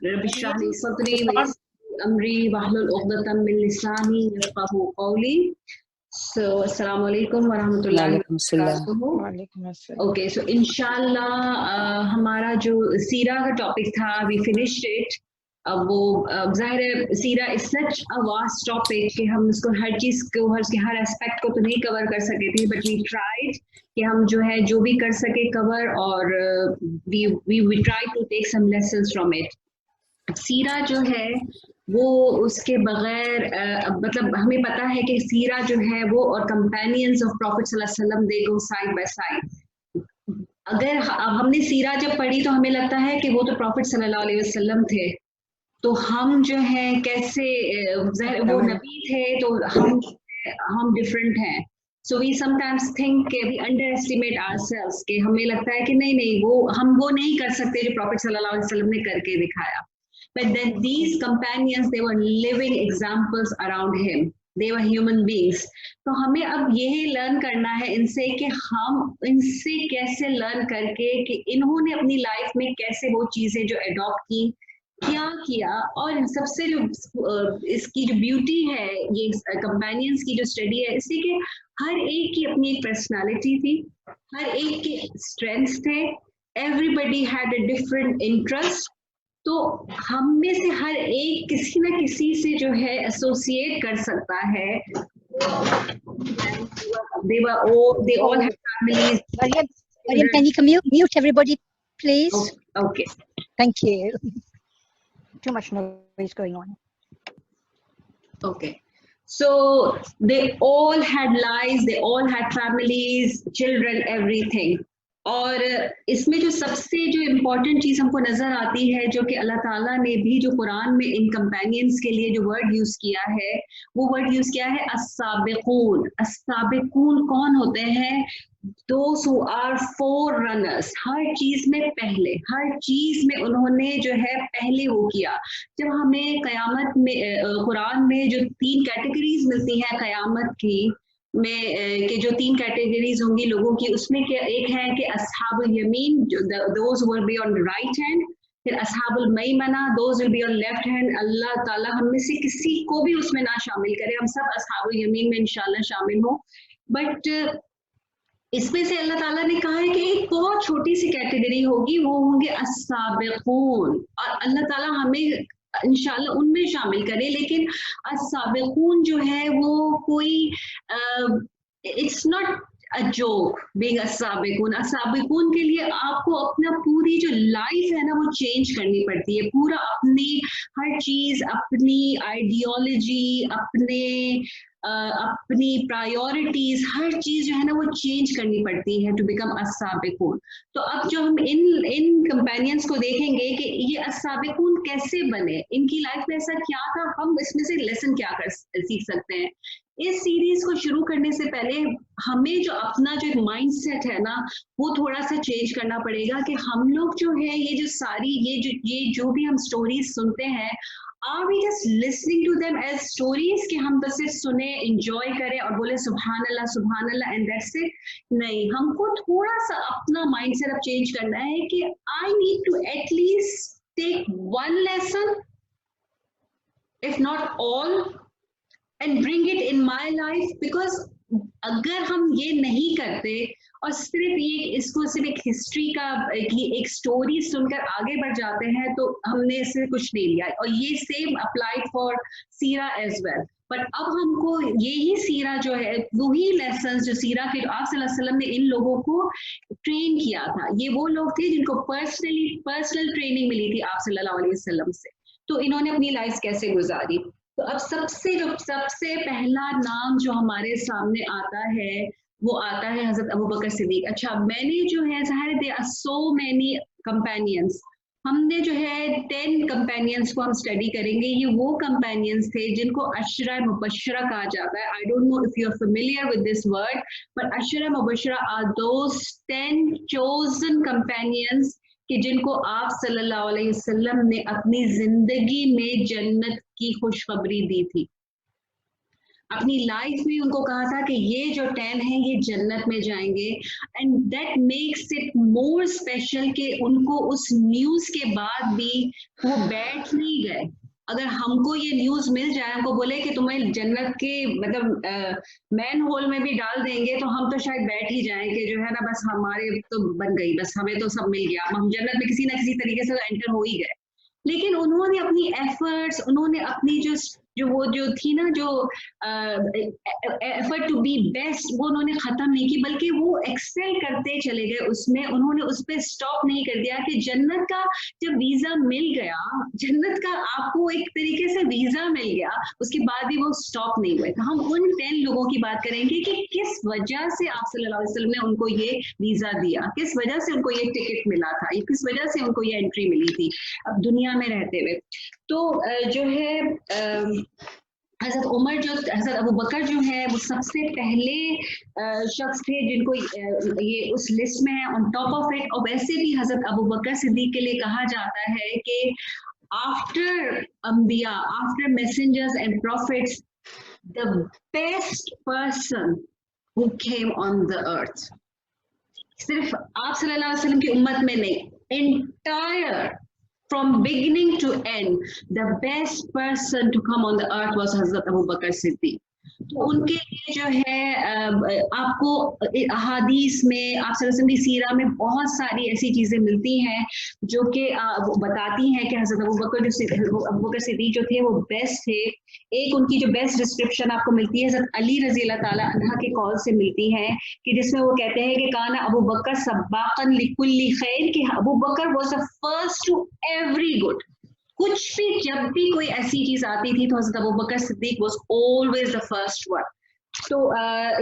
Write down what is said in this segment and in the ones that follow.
रब इश्रह ली सदरी व यस्सिर अमरी वहलुल उक़दतम मिन लिसानी यफ़क़हू क़ौली. So, assalamu alaikum wa rahmatullahi wa barakatuh. Okay, so inshallah हमारा जो सीरा का टॉपिक था, we finished it. अब वो ज़ाहिर है सीरा is such a vast topic कि हम इसको हर चीज़ को हर एस्पेक्ट को तो नहीं कवर कर सके थे, बट वी ट्राइड कि हम जो है जो भी कर सके कवर, और we try to take some lessons from it. सीरा जो है वो उसके बगैर मतलब हमें पता है कि सीरा जो है वो और कंपेनियंस ऑफ प्रॉफिट सल्लल्लाहु अलैहि वसल्लम दे गो साइड बाय साइड. अगर हमने सीरा जब पढ़ी तो हमें लगता है कि वो तो प्रॉफिट सल्लल्लाहु अलैहि वसल्लम थे, तो हम जो है कैसे वो नबी थे तो हम डिफरेंट हैं. So we sometimes think we underestimate ourselves कि हमें लगता है कि नहीं हम वो नहीं कर सकते जो प्रॉफिट सल्लल्लाहु अलैहि वसल्लम ने करके दिखाया. But then these companions, they were living examples around him. They were human beings. तो हमें अब यही लर्न करना है इनसे कि हम इनसे कैसे लर्न करके कि इन्होंने अपनी लाइफ में कैसे वो चीजें जो अडॉप्ट की, क्या किया. और सबसे जो इसकी जो ब्यूटी है ये कंपेनियंस की जो स्टडी है, इसलिए कि हर एक की अपनी एक पर्सनालिटी थी, हर एक के स्ट्रेंथ्स थे, everybody had a different interest. तो हम में से हर एक किसी न किसी से जो है एसोसिएट कर सकता है. they all have families. Maryam, can you mute everybody, please? Okay. Thank you. Too much noise going on. Okay. So they all had lives, they all had families, children, everything. और इसमें जो सबसे जो important चीज़ हमको नज़र आती है, जो कि अल्लाह ताला ने भी जो कुरान में इन कंपेनियंस के लिए जो वर्ड यूज़ किया है, वो वर्ड यूज़ किया है अस्साबिकून. अस्साबिकून कौन होते हैं? Those who are forerunners. हर चीज़ में पहले, हर चीज़ में उन्होंने जो है पहले वो किया. जब हमें क़यामत में कुरान में जो 3 कैटेगरीज मिलती हैं क़यामत की में कि जो 3 कैटेगरीज होंगी लोगों की, उसमें के एक है कि अस्हाबुल यमीन, जो those who will be on the right hand, फिर अस्हाबुल मईमना, those will be on left hand. अल्लाह ताला हम में से किसी को भी उसमें ना शामिल करे, हम सब अस्हाबुल यमीन में इंशाल्लाह शामिल हो. बट इसमें से अल्लाह ताला ने कहा है कि एक बहुत छोटी सी कैटेगरी होगी, वो होंगे अस्साबिकून, और अल्लाह ताला हमें इंशाल्लाह उनमें शामिल करे. लेकिन अस्साबिकून जो है वो कोई it's not a joke being अस्साबिकून. अस्साबिकून के लिए आपको अपना पूरी जो लाइफ है ना वो चेंज करनी पड़ती है, पूरा अपनी हर चीज, अपनी आइडियोलॉजी, अपनी प्रायोरिटीज, हर चीज जो है ना वो चेंज करनी पड़ती है टू बिकम अस्साबिकून. तो अब जो हम इन कंपेनियंस को देखेंगे कि ये अस्साबिकून कैसे बने, इनकी लाइफ में ऐसा क्या था, हम इसमें से लेसन क्या सीख सकते हैं. इस सीरीज को शुरू करने से पहले हमें जो अपना जो माइंडसेट है ना वो थोड़ा सा चेंज करना पड़ेगा कि हम लोग जो है ये जो सारी ये जो भी हम स्टोरीज सुनते हैं, are we just listening to them as stories कि हम बस सुने, एंजॉय करें और बोले सुभान अल्लाह एंड दैट्स इट. नहीं, हमको थोड़ा सा अपना माइंडसेट अब चेंज करना है कि I need to at least take one lesson, if not all, and bring it in my life. Because अगर हम ये नहीं करते और सिर्फ ये इसको सिर्फ एक हिस्ट्री का एक स्टोरी सुनकर आगे बढ़ जाते हैं तो हमने इससे कुछ नहीं लिया. और ये same applied for Sira as well. But अब हमको यही सीरा जो है, वही लेसन जो सीरा के आप सल्लल्लाहु अलैहि वसल्लम ने इन लोगों को ट्रेन किया था, ये वो लोग थे जिनको पर्सनल ट्रेनिंग मिली थी आप सल्लल्लाहु अलैहि वसल्लम से. तो इन्होंने अपनी लाइफ कैसे गुजारी. तो अब सबसे पहला नाम जो हमारे सामने आता है वो आता है हजरत अबू बकर सिद्दीक. अच्छा, मैंने जो है there are so many companions, हमने जो है 10 कंपेनियंस को हम स्टडी करेंगे. ये वो कंपेनियंस थे जिनको अशरा मुबशरा कहा जाता है. I don't know if you are familiar with this word, but अशरा मुबशरा आर दोस 10 चोजन कंपेनियंस कि जिनको आप सल्लल्लाहु अलैहि वसल्लम ने अपनी जिंदगी में जन्नत की खुशखबरी दी थी. अपनी लाइफ में उनको कहा था कि ये जो 10 है ये जन्नत में जाएंगे, and that makes it more special कि उनको उस न्यूज़ के बाद भी वो बैठ नहीं गए। अगर हमको ये न्यूज़ मिल जाए, हमको बोले कि तुम्हें जन्नत के मतलब मैन होल में भी डाल देंगे, तो हम तो शायद बैठ ही जाएं कि जो है ना बस हमारे तो बन गई, बस हमें तो सब मिल गया, हम जन्नत में किसी ना किसी तरीके से एंटर हो ही गए। लेकिन उन्होंने अपनी एफर्ट्स, उन्होंने अपनी वो जो थी ना जो एफर्ट टू बी बेस्ट, वो उन्होंने खत्म नहीं की, बल्कि वो एक्सेल करते चले गए उसमें। उन्होंने उस पर स्टॉप नहीं कर दिया कि जन्नत का जब वीजा मिल गया, जन्नत का आपको एक तरीके से वीजा मिल गया, उसके बाद भी वो स्टॉप नहीं हुए। तो हम उन 10 लोगों की बात करेंगे कि किस वजह से आप सल्लल्लाहु अलैहि वसल्लम ने उनको ये वीजा दिया, किस वजह से उनको ये टिकट मिला था, किस वजह से उनको ये एंट्री मिली थी अब दुनिया में रहते हुए। तो जो है हजरत उमर, जो हजरत अबू बकर जो है वो सबसे पहले शख्स थे जिनको ये उस लिस्ट में है ऑन टॉप ऑफ इट। और वैसे भी हजरत अबू बकर सिद्दीक के लिए कहा जाता है कि आफ्टर अंबिया, after messengers and profits, the best person who came on the earth, सिर्फ आप सल्लल्लाहु अलैहि वसल्लम की उम्मत में नहीं, entire from beginning to end, the best person to come on the earth was Hazrat Abu Bakr Siddiq. तो उनके लिए जो है आपको अहादीस में, आप सल्लल्लाहु अलैहि सीरा में बहुत सारी ऐसी चीजें मिलती हैं जो कि बताती हैं कि हजरत अबू बकर सिद्दीक जो थे वो बेस्ट थे। एक उनकी जो बेस्ट डिस्क्रिप्शन आपको मिलती है हजरत अली रजी अल्लाह ताला अन्हा के कॉल से मिलती है, कि जिसमें वो कहते हैं कि काना अबू बकर सब्बाकन लिकुल्ली खैर, कि Abu Bakr was the first to every good. कुछ भी जब भी कोई ऐसी चीज आती थी तो हजरत Abu Bakr Siddiq was always the first one. तो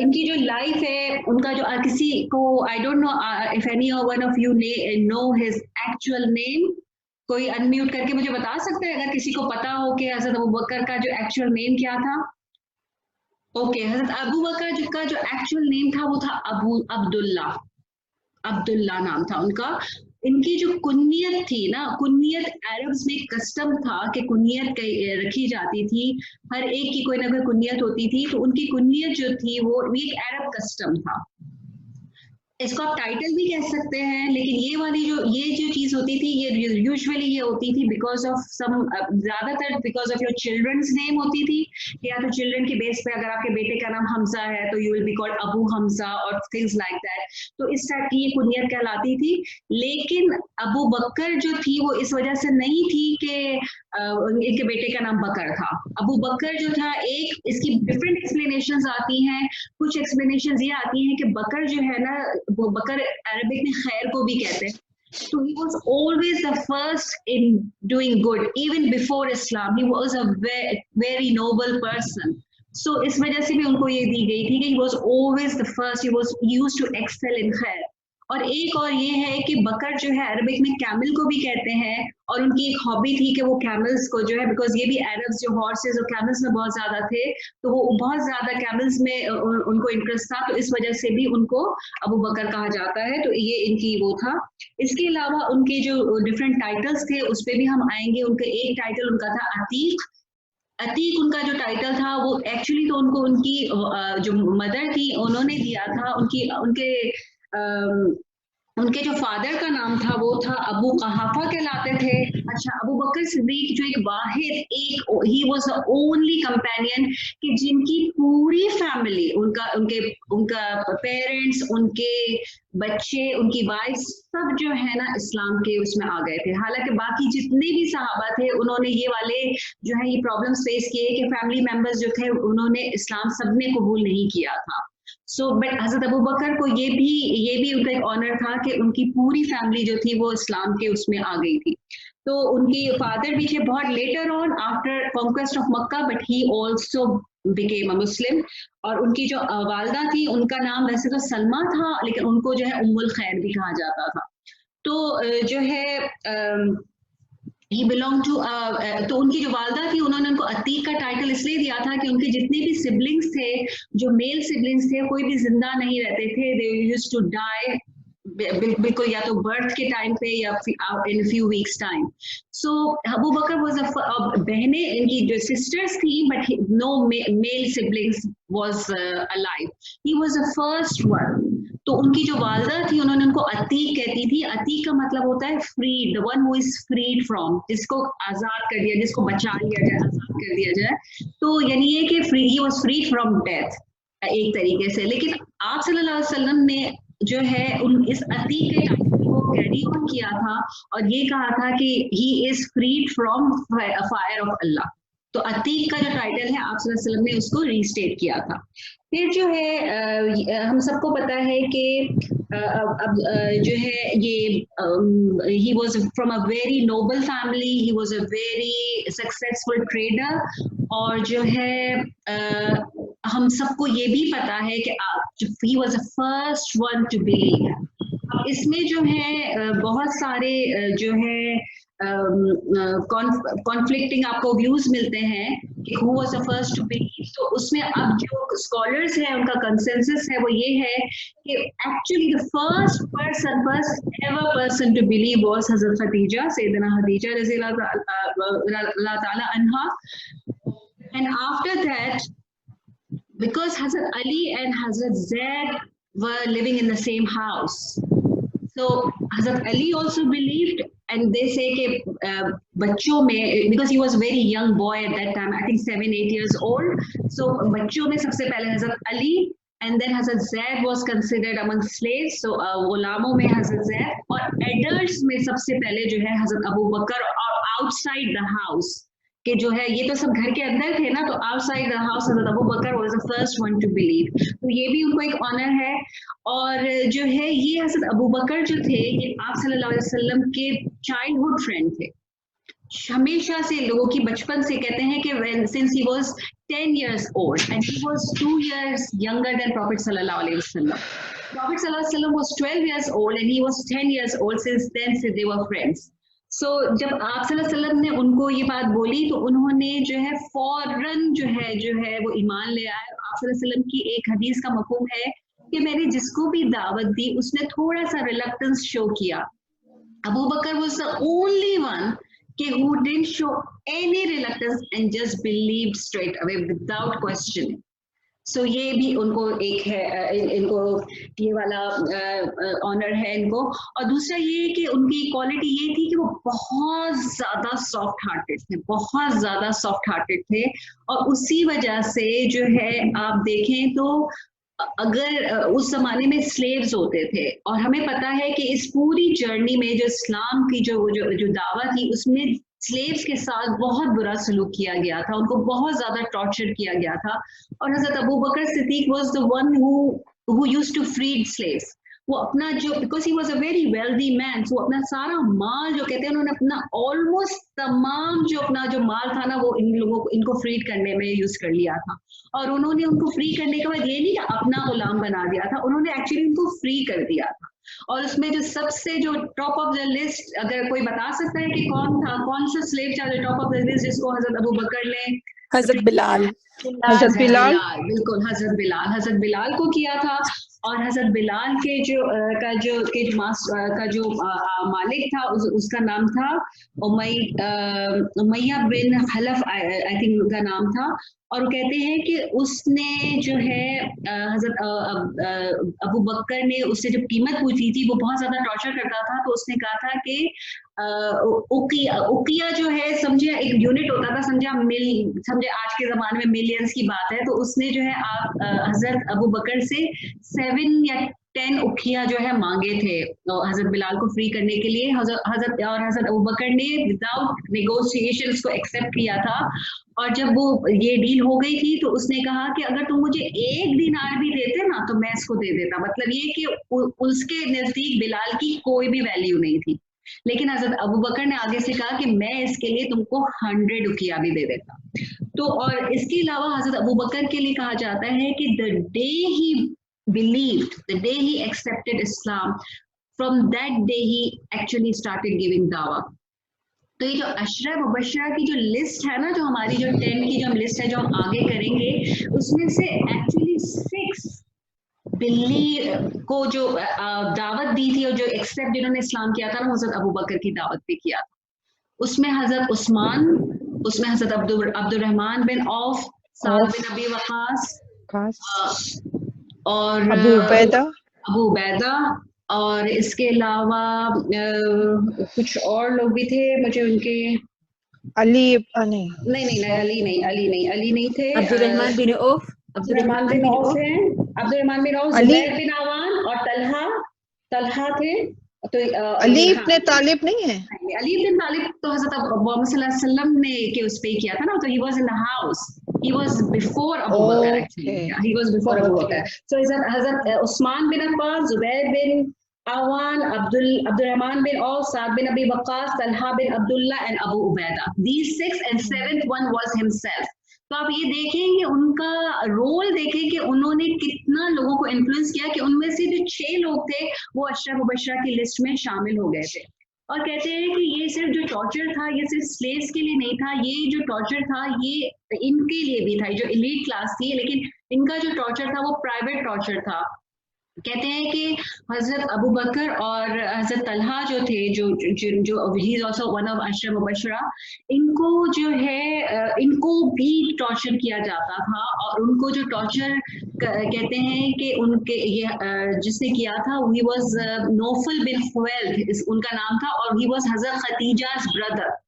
इनकी जो लाइफ है, उनका जो किसी को, I don't know if any one of you know his actual name, कोई अनम्यूट करके मुझे बता सकता है अगर किसी को पता हो कि हजरत अबू बकर का जो एक्चुअल नेम क्या था। ओके, हजरत अबू बकर का जो एक्चुअल नेम था वो था अब्दुल्ला नाम था उनका। इनकी जो कुन्नियत थी ना, कुन्नियत अरब्स में कस्टम था कि कुन्नियत रखी जाती थी, हर एक की कोई ना कोई कुन्नियत होती थी, तो उनकी कुन्नियत जो थी वो एक अरब कस्टम था। इसको आप टाइटल भी कह सकते हैं, लेकिन ये वाली ये जो चीज होती थी ये यूजुअली ये होती थी बिकॉज ऑफ सम, ज्यादातर because of your children's name होती थी, या तो चिल्ड्रन के बेस पे अगर आपके बेटे का नाम हमजा है तो you will be called Abu Hamza और थिंग्स लाइक दैट। तो इस टाइप की ये कुनियत कहलाती थी। लेकिन अबू बकर जो थी वो इस वजह से नहीं थी कि इनके बेटे का नाम बकर था। अबू बकर जो था, एक इसकी डिफरेंट एक्सप्लेनेशंस आती हैं। कुछ एक्सप्लेनेशंस ये आती हैं कि बकर जो है ना, वो बकर अरबिक में खैर को भी कहते हैं। So he was always the first in doing good, even before Islam. He was a very noble person. So इस वजह से भी उनको ये दी गई थी कि he was always the first. He used to excel in खैर। और एक और ये है कि बकर जो है अरबिक में कैमल को भी कहते हैं, और उनकी एक हॉबी थी कि वो कैमल्स को जो है, बिकॉज ये भी अरब्स जो हॉर्सेस और कैमल्स में बहुत ज्यादा थे, तो वो बहुत ज्यादा कैमल्स में उनको इंटरेस्ट था, तो इस वजह से भी उनको अबू बकर कहा जाता है। तो ये इनकी वो था। इसके अलावा उनके जो डिफरेंट टाइटल्स थे उस पर भी हम आएंगे। उनके एक टाइटल उनका था अतीक। अतीक उनका जो टाइटल था वो एक्चुअली तो उनको उनकी जो मदर थी उन्होंने दिया था। उनके जो फादर का नाम था वो था अबू कहाफा कहलाते थे। अच्छा, अबू बकर सिद्दीक जो एक वाहिद, he was the only companion कि जिनकी पूरी फैमिली, उनका पेरेंट्स, उनके बच्चे, उनकी वाइफ, सब जो है ना इस्लाम के उसमें आ गए थे। हालांकि बाकी जितने भी सहाबा थे उन्होंने ये वाले जो है ये प्रॉब्लम्स फेस किए कि फैमिली मेंबर्स जो थे उन्होंने इस्लाम सबने कबूल नहीं किया था। बट हजरत अबू बकर को ये भी उनका एक ऑनर था कि उनकी पूरी फैमिली जो थी वो इस्लाम के उसमें आ गई थी। तो उनकी फादर भी थे बहुत later on after conquest of Mecca, but he also became a Muslim. और उनकी जो वालदा थी उनका नाम वैसे तो सलमा था, लेकिन उनको जो है उम्मुल खैर भी कहा जाता था। तो जो है He belonged to तो उनकी जो वालदा थी उन्होंने उनको अतीक का टाइटल इसलिए दिया था कि उनके जितने भी सिबलिंग्स थे, जो मेल सिबलिंग्स थे, कोई भी जिंदा नहीं रहते थे। They used to die बिल्कुल या तो बर्थ के टाइम पे या in few weeks time. So Abu Bakr was बहनें इनकी जो सिस्टर्स थी but no male siblings was alive. He was the first one. तो उनकी जो वालदा थी उन्होंने उनको अतीक कहती थी. अतीक का मतलब होता है freed, the one who is freed from, जिसको आजाद कर दिया, जिसको बचा लिया जाए, आजाद कर दिया जाए. तो यानी ये कि free, he was free from death एक तरीके से. लेकिन आप सल्लल्लाहु अलैहि वसल्लम ने जो है उन इस अतीक के टाइटल को कैरी ऑन किया था और ये कहा था कि he is freed from fire of Allah. तो अतीक का जो टाइटल है आप सल्लल्लाहु अलैहि वसल्लम ने उसको रीस्टेट किया था. फिर जो है हम सबको पता है कि अब जो है ये he was from a very noble family, he was a very successful trader. और जो है हम सबको ये भी पता है कि ही was the first one to believe. अब इसमें जो है बहुत सारे जो है कॉन्फ्लिक्टिंग आपको व्यूज मिलते हैं कि who was the first to believe. तो उसमें अब जो स्कॉलर्स हैं उनका कंसेंसस है वो ये है कि actually the first ever person to believe was हजरत खदीजा, सैयदना खदीजा रज़ियल्लाहु ताला अन्हा. And after that, because Hazrat Ali and Hazrat Zaid were living in the same house, so Hazrat Ali also believed, and they say कि बच्चों में, because he was a very young boy at that time, I think 7-8 years old, so बच्चों में सबसे पहले Hazrat Ali, and then Hazrat Zaid was considered among slaves, so गुलामों में Hazrat Zaid, और adults में सबसे पहले जो है Hazrat Abu Bakr, और outside the house कि जो है ये तो सब घर के अंदर थे ना, तो आउटसाइड द हाउस हज़रत Abu Bakr was the first one to believe. तो ये भी उनको एक ऑनर है. और जो है ये हज़रत अबू बकर जो थे ये आप सल्लल्लाहु अलैहि वसल्लम के चाइल्डहुड फ्रेंड थे. हमेशा से लोगों की बचपन से कहते हैं कि when since he was 10 years old and he was 2 years younger than Prophet sallallahu alaihi wasallam. Prophet sallallahu alaihi wasallam was 12 years old and he was 10 years old. Since then they were friends. So, जब आप सल्लल्लाहु अलैहि वसल्लम ने उनको ये बात बोली तो उन्होंने जो है फौरन जो है वो ईमान ले आए. आप सल्लल्लाहु अलैहि वसल्लम की एक हदीस का मफ़हूम है कि मैंने जिसको भी दावत दी उसने थोड़ा सा रिलक्टेंस शो किया. Abu Bakr was the only one कि who didn't show any reluctance and just believed straight away without questioning. So ये भी उनको एक है, इनको ये वाला ऑनर है इनको. और दूसरा ये कि उनकी क्वालिटी ये थी कि वो बहुत ज़्यादा सॉफ्ट हार्टेड थे, बहुत ज़्यादा सॉफ्ट हार्टेड थे. और उसी वजह से जो है आप देखें तो अगर उस जमाने में स्लेव्स होते थे, और हमें पता है कि इस पूरी जर्नी में जो इस्लाम की जो दावा थी उसमें स्लेव्स के साथ बहुत बुरा सलूक किया गया था, उनको बहुत ज्यादा टॉर्चर किया गया था. और हजरत Abu Bakr Siddiq was the one who used to free slaves. वो अपना जो, because he was a very wealthy man, तो अपना सारा माल जो कहते हैं उन्होंने अपना ऑलमोस्ट तमाम जो अपना जो माल था ना वो इन लोगों को, इनको फ्री करने में यूज कर लिया था. और उन्होंने उनको फ्री करने के बाद ये नहीं कि अपना गुलाम बना दिया था, उन्होंने एक्चुअली उनको फ्री कर दिया था. और उसमें जो सबसे जो टॉप ऑफ द लिस्ट, अगर कोई बता सकता है कि कौन था, कौन सा स्लेव था जो टॉप ऑफ द लिस्ट जिसको हजरत अबू बकर ने? हजरत बिलाल. बिल्कुल हजरत बिलाल को किया था. और हजरत बिलाल के जो मालिक था उसका नाम था उमैया बिन खलफ, आई थिंक उनका नाम था. और कहते हैं कि उसने जो है हजरत अबू बकर ने उससे जब कीमत पूछी थी, वो बहुत ज्यादा टॉर्चर करता था, तो उसने कहा था कि उकिया जो है, समझे एक यूनिट होता था, समझे आज के जमाने में मिलियंस की बात है. तो उसने जो है आप हजरत अबू बकर से 7 या 10 उखिया जो है मांगे थे हजरत बिलाल को फ्री करने के लिए. हजरत अबू बकर ने विदाउट नेगोशिएशन उसको एक्सेप्ट किया था. और जब वो ये डील हो गई थी तो उसने कहा कि अगर तुम मुझे 1 दिनार भी देते ना तो मैं इसको दे देता. मतलब ये कि उसके नजदीक बिलाल की कोई भी वैल्यू नहीं थी. लेकिन हजरत अबू बकर ने आगे से कहा कि मैं इसके लिए तुमको 100 उकिया भी दे देता. तो और इसके अलावा हजरत अबू बकर के लिए कहा जाता है कि the day he believed, the day he accepted Islam, from that day he actually started giving dawah. तो ये जो अशरा मुबशरा की जो लिस्ट है ना, जो हमारी जो 10 की जो लिस्ट है जो हम आगे करेंगे, उसमें से एक्चुअली 6 बिल्ली को जो दावत दी थी और जो एक्सेप्ट जिन्होंने इस्लाम किया था ना, हजरत अबू बकर की दावत पे किया था. उसमें हजरत उस्मान, उसमें हजरत अब्दुर्रहमान बिन औफ, साद बिन अबी वकास और अबू उबैदा, अबू उबैदा, और इसके अलावा कुछ और लोग भी थे, मुझे उनके अली अली नहीं थे. Abdurrahman bin Auf, Abdurrahman bin Auf है, Abdurrahman bin Auf, Zubair bin Awan और तलहा थे. तो अली इब्न तालिब नहीं है? अली इब्न तालिब तो हजरत मोहम्मद सल्लल्लाहु अलैहि वसल्लम ने के उस पे किया था ना, तो he was in the house, he was before Abu Bakr actually, yeah, he was before Abu Bakr. So Hazrat Usman bin Affan, Zubair bin Awan, Abdurrahman bin Auf, Saad bin Abi Waqqas, Talha bin Abdullah and Abu Ubaidah. These 6 and 7th one was himself. तो आप ये देखें कि उनका role देखें कि उन्होंने कितना लोगों को इन्फ्लुएंस किया, कि उनमें से जो 6 लोग थे वो अशरा मुबशरा की लिस्ट में शामिल हो गए थे. और कहते हैं कि ये सिर्फ जो टॉर्चर था ये सिर्फ स्लेव्स के लिए नहीं था, ये जो टॉर्चर था ये इनके लिए भी था, जो एलीट क्लास थी, लेकिन इनका जो टॉर्चर था वो प्राइवेट टॉर्चर था. कहते हैं कि हजरत अबू बकर और हजरत तलहा जो थे, जो he is also one of अशरा मुबशरा, इनको जो है इनको भी टॉर्चर किया जाता था. और उनको जो टॉर्चर कहते हैं कि उनके ये जिसने किया था ही वाज नौफल बिन खुवैल्द उनका नाम था, और ही वाज हजरत खदीजा's ब्रदर.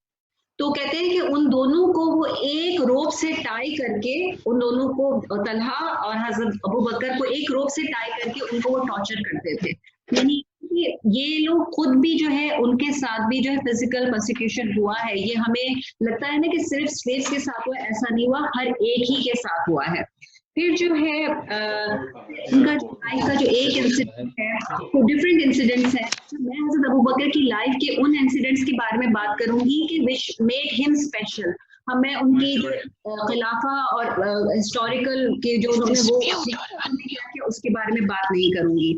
तो कहते हैं कि उन दोनों को वो एक रोप से टाई करके, उन दोनों को तलहा और हजरत अबू बकर को एक रोप से टाई करके उनको वो टॉर्चर करते थे. यानी कि ये लोग खुद भी जो है उनके साथ भी जो है फिजिकल प्रोसिक्यूशन हुआ है. ये हमें लगता है ना कि सिर्फ स्लेव्स के साथ हुआ, ऐसा नहीं हुआ, हर एक ही के साथ हुआ है. फिर जो है उनका लाइफ का जो एक इंसिडेंट है, तो डिफरेंट इंसिडेंट्स हैं. मैं हजरत अबू बकर की लाइफ के उन इंसिडेंट्स के बारे में बात करूंगी कि विच मेड हिम स्पेशल. मैं उनकी जो खिलाफा और हिस्टोरिकल के जो उन्होंने वो क्या किया उसके बारे में बात नहीं करूंगी.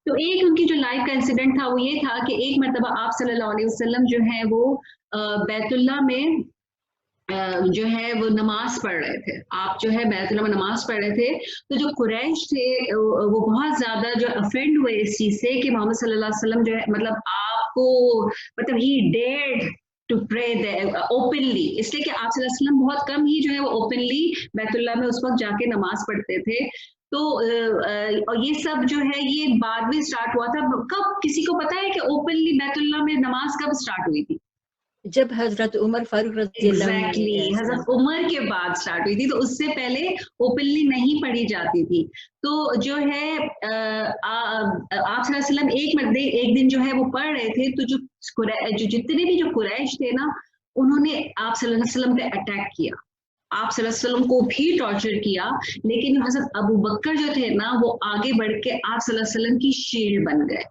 तो एक उनकी जो लाइफ का इंसिडेंट था वो ये था कि एक मरतबा आप सल्लल्लाहु अलैहि वसल्लम जो है वो बैतुल्लाह में जो है वो नमाज पढ़ रहे थे. आप जो है बैतुल्लाह में नमाज पढ़ रहे थे, तो जो कुरैश थे वो बहुत ज्यादा जो अफेंड हुए इस चीज से कि मोहम्मद सल्लल्लाहु अलैहि वसल्लम जो है मतलब आपको मतलब ही डेयर्ड टू प्रे ओपनली, इसलिए कि आप सल्लल्लाहु अलैहि वसल्लम बहुत कम ही जो है वो ओपनली बैतुल्लाह में उस वक्त जाके नमाज पढ़ते थे. तो और ये सब जो है ये बाद में स्टार्ट हुआ था. कब किसी को पता है कि ओपनली बैतुल्लाह में नमाज कब स्टार्ट हुई थी? जब हजरत उमर फारूक एग्जैक्टली हजरत उमर के बाद स्टार्ट हुई थी. तो उससे पहले ओपनली नहीं पढ़ी जाती थी. तो जो है आप सल्लल्लाहु अलैहि वसल्लम एक दिन जो है वो पढ़ रहे थे, तो जो जितने भी जो कुरैश थे ना, उन्होंने आप सल्लल्लाहु अलैहि वसल्लम पे अटैक किया, आप सल्लल्लाहु अलैहि वसल्लम को भी टॉर्चर किया. लेकिन हजरत अबू बकर जो थे ना वो आगे बढ़ के आप सल्लल्लाहु अलैहि वसल्लम की शील्ड बन गए.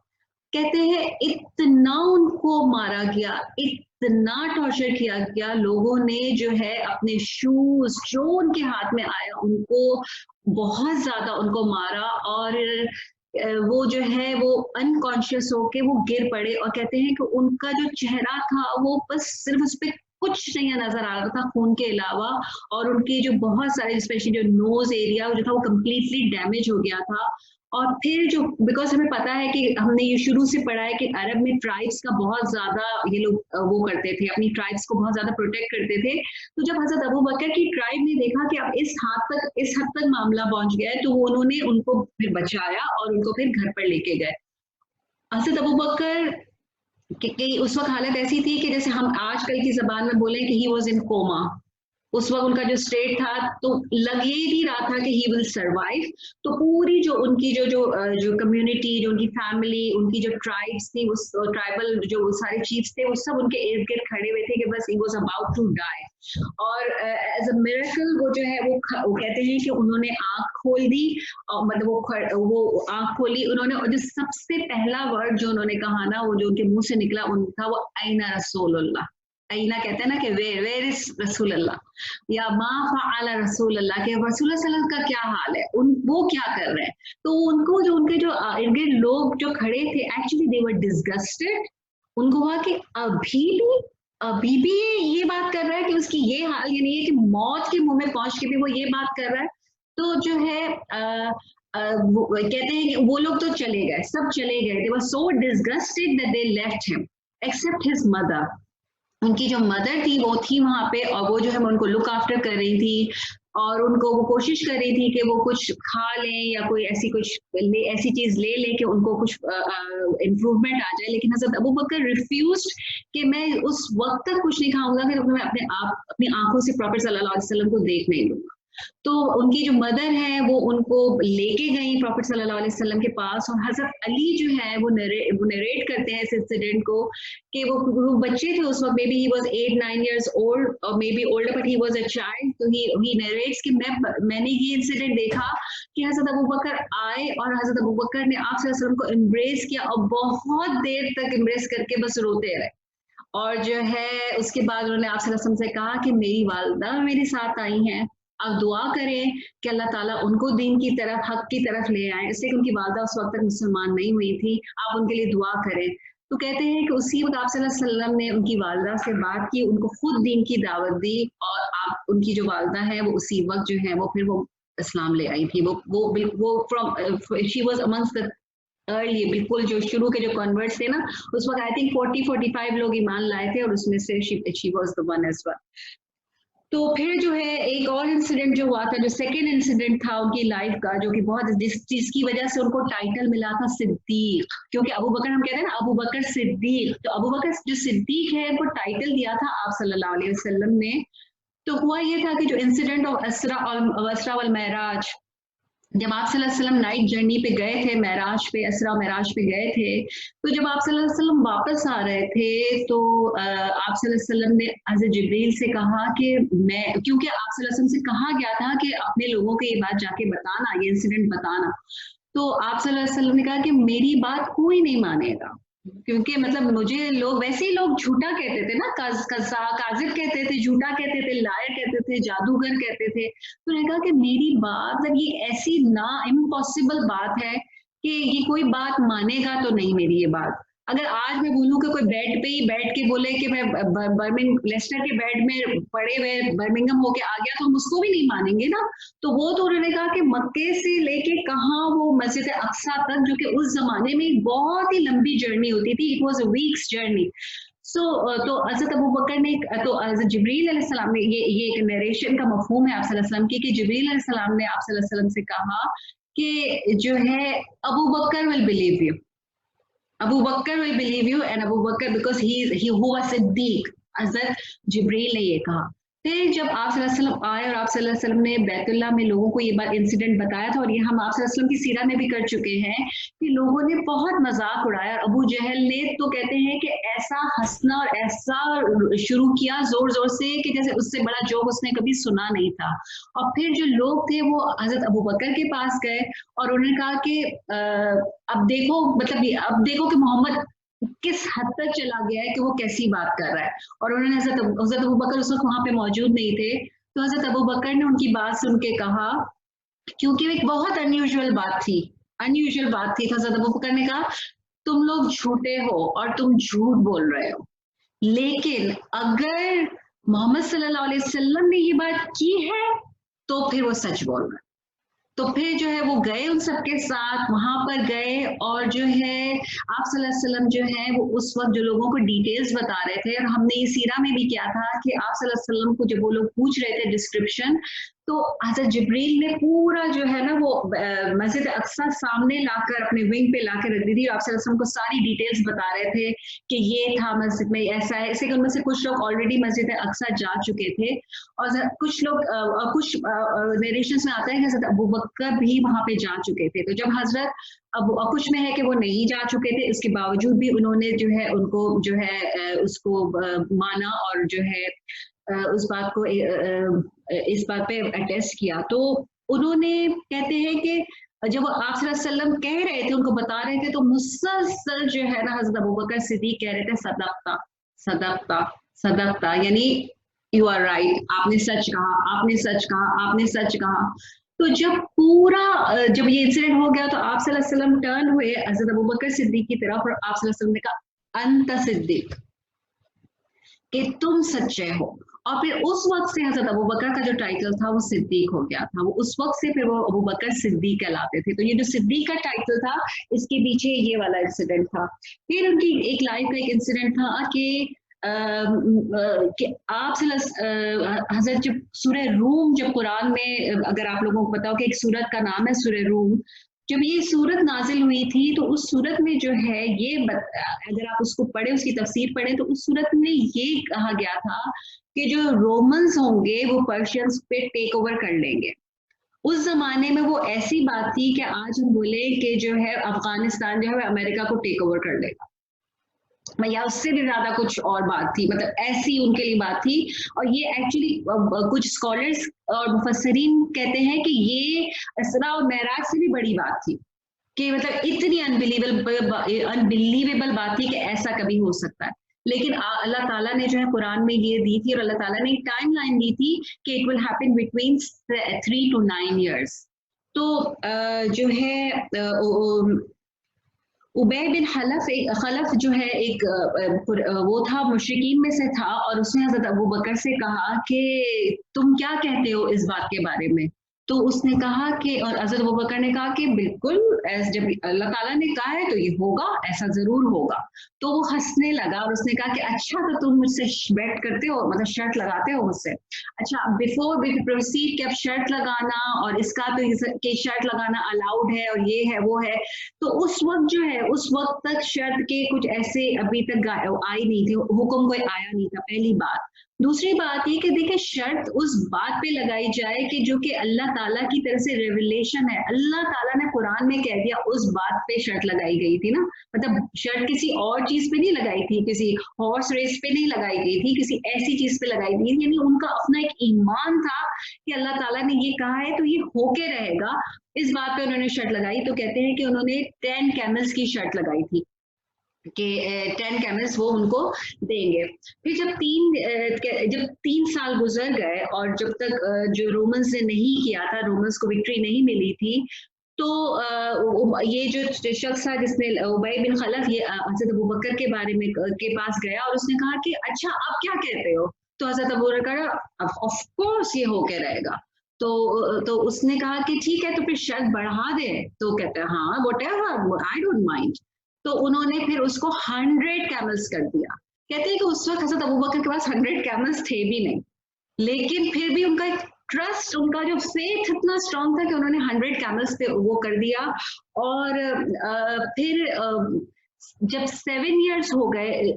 कहते हैं इतना उनको मारा गया, इतना टॉर्चर किया गया, लोगों ने जो है अपने शूज जो उनके हाथ में आया उनको बहुत ज्यादा उनको मारा, और वो जो है वो अनकॉन्शियस होके वो गिर पड़े. और कहते हैं कि उनका जो चेहरा था वो बस सिर्फ उस पर कुछ नहीं नजर आ रहा था खून के अलावा, और उनके जो बहुत सारे स्पेशली जो नोज एरिया जो था वो कम्प्लीटली डैमेज हो गया था. और फिर जो बिकॉज हमें पता है कि हमने ये शुरू से पढ़ा है कि अरब में ट्राइब्स का बहुत ज्यादा ये लोग वो करते थे, अपनी ट्राइब्स को बहुत ज्यादा प्रोटेक्ट करते थे. तो जब हजरत अबू बकर की ट्राइब ने देखा कि अब इस हद तक मामला पहुंच गया है, तो उन्होंने उनको फिर बचाया और उनको फिर घर पर लेके गए. हजरत अबू बकर कि उस वक्त हालत ऐसी थी कि जैसे हम आजकल की जबान में बोले कि ही वाज इन कोमा. उस वक्त उनका जो स्टेट था तो लग ये भी रहा था कि ही विल सर्वाइव. तो पूरी जो उनकी जो कम्युनिटी, जो उनकी फैमिली, उनकी जो ट्राइब्स थी, उस ट्राइबल जो सारे चीफ्स थे वो सब उनके इर्द गिर्द खड़े हुए थे कि बस he was about to die. और एज अ मिरेकल वो जो है वो कहते हैं कि उन्होंने आंख खोल दी, और मतलब वो आंख खोली उन्होंने, और जो सबसे पहला वर्ड जो उन्होंने कहा ना, वो जो उनके मुंह से निकला उनका वो आइना रसूलुल्लाह. आईना कहते हैं ना कि वेर इज रसूल अल्लाह, या मा फ़अल रसूल अल्लाह, के रसूल सल्लल्लाहु का क्या हाल है, वो क्या कर रहे हैं. तो उनको जो उनके जो इर्द लोग जो खड़े थे एक्चुअली दे वर डिसगस्टेड. उनको हुआ कि अभी भी ये बात कर रहा है कि उसकी ये हाल, ये नहीं है कि मौत के मुंह में पहुंच के भी वो ये बात कर रहा है. तो जो है कहते हैं कि वो लोग तो चले गए, सब चले गए, they were so disgusted that they left him except his mother. उनकी जो मदर थी वो थी वहां पे, और वो जो है उनको लुक आफ्टर कर रही थी, और उनको वो कोशिश कर रही थी कि वो कुछ खा लें या कोई ऐसी कुछ ऐसी चीज ले लें कि उनको कुछ इम्प्रूवमेंट आ जाए। लेकिन हजरत अबू बकर रिफ्यूज्ड कि मैं उस वक्त तक कुछ नहीं खाऊंगा कि मैं अपनी आंखों से प्रॉफेट सल्लल्लाहु अलैहि वसल्लम को देख नहीं लूंगा। तो उनकी जो मदर है वो उनको लेके गई प्रॉफेट सल्लल्लाहु अलैहि वसल्लम के पास, और हजरत अली जो है वो नरेट करते हैं इस इंसिडेंट को कि वो बच्चे थे उस वक्त, may be he was 8-9 years old और may be older, but he was a child. तो ही नरेट्स कि मैंने ये इंसिडेंट देखा कि हजरत अबू बकर आए और हजरत अबू बकर ने आप सल्लल्लाहु अलैहि वसल्लम को एम्ब्रेस किया और बहुत देर तक एम्ब्रेस करके बस रोते रहे, और जो है उसके बाद उन्होंने आप सल्लल्लाहु अलैहि वसल्लम से कहा कि मेरी वालिदा मेरे साथ आई हैं, आप दुआ करें कि अल्लाह ताला उनको दीन की तरफ, हक की तरफ ले आए, इसलिए कि उनकी वालिदा उस वक्त तक मुसलमान नहीं हुई थी, आप उनके लिए दुआ करें। तो कहते हैं कि उसी वक्त आप सल्लल्लाहु अलैहि वसल्लम ने उनकी वालिदा से बात की, उनको खुद दीन की दावत दी, और आप उनकी जो वालिदा है वो उसी वक्त जो है वो फिर वो इस्लाम ले आई थी। वो from she was amongst the early, बिल्कुल जो शुरू के जो कन्वर्ट्स थे ना, उस वक्त आई थिंक 40-45 लोग ईमान लाए थे, और उसमें से she was the one as well. तो फिर जो है एक और इंसिडेंट जो हुआ था, जो सेकेंड इंसिडेंट था उनकी लाइफ का, जो कि बहुत जिसकी वजह से उनको टाइटल मिला था सिद्दीक, क्योंकि अबू बकर हम कहते हैं ना अबू बकर सिद्दीक, तो अबू बकर जो सिद्दीक है उनको टाइटल दिया था आप सल्लल्लाहु अलैहि वसल्लम ने। तो हुआ ये था कि जो इंसिडेंट ऑफ असरा वल महराज, जब आप सल्लल्लाहु अलैहि वसल्लम नाइट जर्नी पे गए थे, महराज पे, असरा महराज पे गए थे, तो जब आप सल्लल्लाहु अलैहि वसल्लम वापस आ रहे थे तो आप सल्लल्लाहु अलैहि वसल्लम ने हज़रत जिब्रील से कहा कि मैं, क्योंकि आप सल्लल्लाहु अलैहि वसल्लम से कहा गया था कि अपने लोगों को ये बात जाके बताना, ये इंसिडेंट बताना, तो आप सल्लल्लाहु अलैहि वसल्लम ने कहा कि मेरी बात कोई नहीं मानेगा, क्योंकि मतलब मुझे लोग वैसे ही लोग झूठा कहते थे ना, काजिब कहते थे, झूठा कहते थे, लायर कहते थे, जादूगर कहते थे। तो उन्होंने कहा कि मेरी बात, मतलब ये ऐसी ना इम्पॉसिबल बात है कि ये कोई बात मानेगा तो नहीं मेरी ये बात। अगर आज मैं बोलूं कि कोई बेड पे ही बैठ के बोले कि मैं लेस्टर के बेड में पड़े हुए बर्मिंघम होके आ गया, तो हम उसको भी नहीं मानेंगे ना। तो वो तो उन्होंने कहा कि मक्के से लेके कहाँ वो मस्जिद अक्सा तक, जो कि उस जमाने में बहुत ही लंबी जर्नी होती थी, it was a weeks journey. तो हज़रत अबू बकर ने, तो हज़रत जिब्रील अलैहिस्सलाम ने, ये एक नरेशन का मफहूम है आप सल्लल्लाहु अलैहि वसल्लम की, कि जिब्रील अलैहिस्सलाम ने आप सल्लल्लाहु अलैहि वसल्लम से कहा कि जो है Abu Bakr will believe you, Abu Bakr will believe you, and Abu Bakr because he who was Siddiq, हज़रत जिब्रील ने ये कहा। फिर जब आप सल्लल्लाहु अलैहि वसल्लम आए और आप सल्लल्लाहु अलैहि वसल्लम ने बैतुल्लाह में लोगों को ये बात इंसिडेंट बताया था, और ये हम आप सल्लल्लाहु अलैहि वसल्लम की सीरा में भी कर चुके हैं कि लोगों ने बहुत मजाक उड़ाया, और अबू जहल ने तो कहते हैं कि ऐसा हंसना और ऐसा शुरू किया जोर जोर से कि जैसे उससे बड़ा जोक उसने कभी सुना नहीं था। और फिर जो लोग थे वो हजरत अबू बकर के पास गए और उन्होंने कहा कि अब देखो, मतलब अब देखो कि मोहम्मद किस हद तक चला गया है कि वो कैसी बात कर रहा है। और उन्होंने हजरत अबू बकर उस वक्त वहां पे मौजूद नहीं थे, तो हजरत अबू बकर ने उनकी बात सुन के कहा, क्योंकि एक बहुत अनयूजुअल बात थी, तो हजरत अबू बकर ने कहा तुम लोग झूठे हो और तुम झूठ बोल रहे हो, लेकिन अगर मोहम्मद सल्लल्लाहु अलैहि वसल्लम ने ये बात की है तो फिर वो सच बोल रहा है। तो फिर जो है वो गए उन सबके साथ, वहां पर गए, और जो है आप सल्लल्लाहु अलैहि वसल्लम जो है वो उस वक्त जो लोगों को डिटेल्स बता रहे थे, और हमने ये सीरा में भी किया था कि आप सल्लल्लाहु अलैहि वसल्लम को जब वो लोग पूछ रहे थे डिस्क्रिप्शन, तो हज़रत जिब्रील ने पूरा जो है ना वो मस्जिद अक्सा सामने लाकर अपने विंग पे लाकर रख दी थी। आप सल्लल्लाहु अलैहि वसल्लम को सारी डिटेल्स बता रहे थे कि ये था मस्जिद में ऐसा है, इससे उनमें से कुछ लोग ऑलरेडी मस्जिद अक्सा जा चुके थे, और कुछ लोग कुछ नरेशंस में आता है कि हज़रत अबू बकर भी वहां पे जा चुके थे। तो जब हजरत अब कुछ में है कि वो नहीं जा चुके थे, इसके बावजूद भी उन्होंने जो है उनको जो है उसको माना, और जो है उस बात को इस बात पे अटेस्ट किया। तो उन्होंने कहते हैं कि जब आप सल्लल्लाहु अलैहि वसल्लम कह रहे थे, उनको बता रहे थे, तो मुसलसल जो है ना हज़रत अबू बकर सिद्दीक कह रहे थे सदक्ता सदक्ता सदक्ता, यानी यू आर राइट, आपने सच कहा, आपने सच कहा, आपने सच कहा। तो जब ये इंसिडेंट हो गया तो आप सल्लल्लाहु अलैहि वसल्लम टर्न हुए हज़रत अबू बकर सिद्दीक की तरफ, और आप सल्लल्लाहु अलैहि वसल्लम ने कहा अंत सिद्दीक, कि तुम सच्चे हो। और फिर उस वक्त से हजरत अबू बकर का जो टाइटल था वो सिद्दीक हो गया था, वो उस वक्त से फिर वो अबू बकर सिद्दीक कहलाते थे। तो ये जो सिद्दीक का टाइटल था इसके पीछे ये वाला इंसिडेंट था। फिर उनकी एक लाइफ का एक इंसिडेंट था कि आप हजरत जब सूरह रूम, जब कुरान में अगर आप लोगों को पता हो कि एक सूरत का नाम है सूरह रूम, जब ये सूरत नाजिल हुई थी तो उस सूरत में जो है अगर आप उसको पढ़े, उसकी तफसीर पढ़े, तो उस सूरत में ये कहा गया था कि जो रोमन्स होंगे वो पर्शियंस पे टेक ओवर कर लेंगे। उस जमाने में वो ऐसी बात थी कि आज हम बोले कि जो है अफगानिस्तान जो है अमेरिका को टेक ओवर कर लेगा, या उससे भी ज्यादा कुछ और बात थी, मतलब ऐसी उनके लिए बात थी। और ये एक्चुअली कुछ स्कॉलर्स और मुफस्सरीन कहते हैं कि ये इसरा और मेराज से भी बड़ी बात थी, कि मतलब इतनी अनबिलीवेबल बात थी कि ऐसा कभी हो सकता है। लेकिन अल्लाह ताला ने जो है कुरान में ये दी थी, और अल्लाह ताला ने एक टाइम लाइन दी थी कि it will happen between 3 to 9 years। तो जो है उबय बिन खलफ जो है एक वो था, मुशरिकीन में से था, और उसने हजरत अबू बकर से कहा कि तुम क्या कहते हो इस बात के बारे में। तो उसने कहा कि, और हजरत अबू बकर ने कहा कि बिल्कुल, जब अल्लाह ताला ने कहा है तो ये होगा, ऐसा जरूर होगा। तो वो हंसने लगा और उसने कहा कि अच्छा, तो तुम मुझसे बेट करते हो, मतलब शर्त लगाते हो मुझसे। अच्छा, बिफोर वी प्रोसीड, कि अब शर्त लगाना और इसका तो कि शर्त लगाना अलाउड है और ये है वो है, तो उस वक्त जो है उस वक्त तक शर्त के कुछ ऐसे अभी तक आई नहीं थी, हुक्म कोई आया नहीं था, पहली बात। दूसरी बात ये कि देखिए, शर्त उस बात पे लगाई जाए कि जो कि अल्लाह ताला की तरफ से रेवलेशन है, अल्लाह ताला ने कुरान में कह दिया, उस बात पे शर्त लगाई गई थी ना। मतलब शर्त किसी और चीज पे नहीं लगाई थी, किसी हॉर्स रेस पे नहीं लगाई गई थी, किसी ऐसी चीज पे लगाई गई थी, यानी उनका अपना एक ईमान था कि अल्लाह ताला ने ये कहा है तो ये होके रहेगा। इस बात पे उन्होंने शर्त लगाई। तो कहते हैं कि उन्होंने 10 कैमल्स की शर्त लगाई थी कि 10 कैमल्स वो उनको देंगे। फिर जब 3 साल गुजर गए और जब तक जो रोमन्स ने नहीं किया था, रोमन्स को विक्ट्री नहीं मिली थी, तो ये जो शख्स था जिसने उबय बिन खलफ, ये हजरत अबू बकर के बारे में के पास गया और उसने कहा कि अच्छा, आप क्या कहते हो। तो हजरत अबू बकर, ऑफ कोर्स ये होके रहेगा। तो उसने कहा कि ठीक है, तो फिर शर्त बढ़ा दे। तो कहते हैं हाँ, व्हाटएवर, आई डोंट माइंड। तो उन्होंने फिर उसको 100 कैमल्स कर दिया। कहते हैं कि उस वक्त हजरत अबू बकर के पास 100 कैमल्स थे भी नहीं, लेकिन फिर भी उनका एक ट्रस्ट, उनका जो फेथ इतना स्ट्रांग था कि उन्होंने 100 कैमल्स पे वो कर दिया। और फिर जब 7 years हो गए,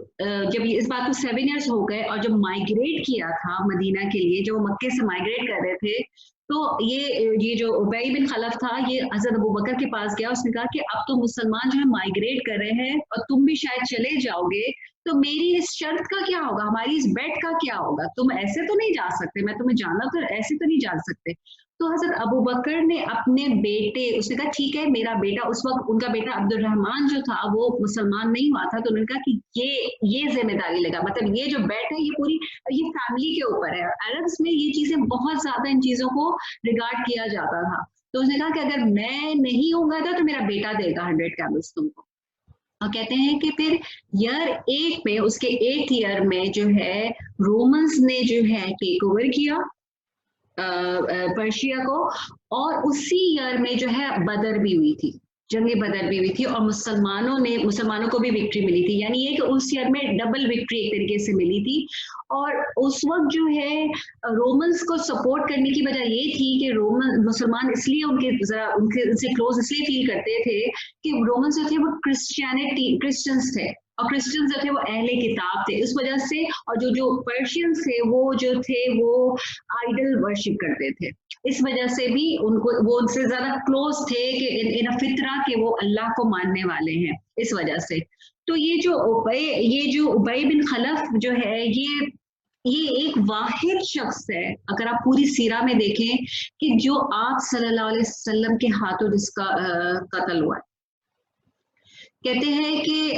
जब इस बात को 7 years हो गए और जब माइग्रेट किया था मदीना के लिए, जो मक्के से माइग्रेट कर रहे थे, तो ये जो उबय बिन खलफ था, ये हजरत अबू बकर के पास गया। उसने कहा कि अब तो मुसलमान जो है माइग्रेट कर रहे हैं और तुम भी शायद चले जाओगे, तो मेरी इस शर्त का क्या होगा, हमारी इस बेट का क्या होगा। तुम ऐसे तो नहीं जा सकते, मैं तुम्हें जाना तो ऐसे तो नहीं जा सकते। तो हजरत अबू बकर ने अपने बेटे, उसने कहा ठीक है, मेरा बेटा, उस वक्त उनका बेटा अब्दुल रहमान जो था वो मुसलमान नहीं हुआ था, तो उन्होंने कहा कि ये जिम्मेदारी लेगा, मतलब ये जो बेट है ये पूरी ये फैमिली के ऊपर है। अरब्स में ये चीजें बहुत ज्यादा, इन चीजों को रिगार्ड किया जाता था। तो उसने कहा कि अगर मैं नहीं होगा तो मेरा बेटा देगा 100 कैमल्स तुमको। और कहते हैं कि फिर ईयर 8 में, उसके 8th ईयर में जो है रोमन्स ने जो है टेक ओवर किया पर्शिया को, और उसी ईयर में जो है बदर भी हुई थी, जंग बदर भी हुई थी, और मुसलमानों को भी विक्ट्री मिली थी। यानी ये कि उस ईयर में डबल विक्ट्री एक तरीके से मिली थी। और उस वक्त जो है रोमन्स को सपोर्ट करने की वजह ये थी कि मुसलमान इसलिए उनसे क्लोज इसलिए फील करते थे कि रोमन्स जो थे वो क्रिश्चियंस थे, और क्रिश्चियंस जो थे वो अहले किताब थे, इस वजह से। और जो पर्शियंस थे वो आइडल वर्शिप करते थे, इस वजह से भी वो उनसे ज्यादा क्लोज थे कि इन फितरा के वो अल्लाह को मानने वाले हैं, इस वजह से। तो ये जो उबय बिन खलफ जो है, ये एक वाहिद शख्स है, अगर आप पूरी सीरा में देखें, कि जो आप सल्लल्लाहु अलैहि वसल्लम के हाथों जिसका कत्ल हुआ है। कहते हैं कि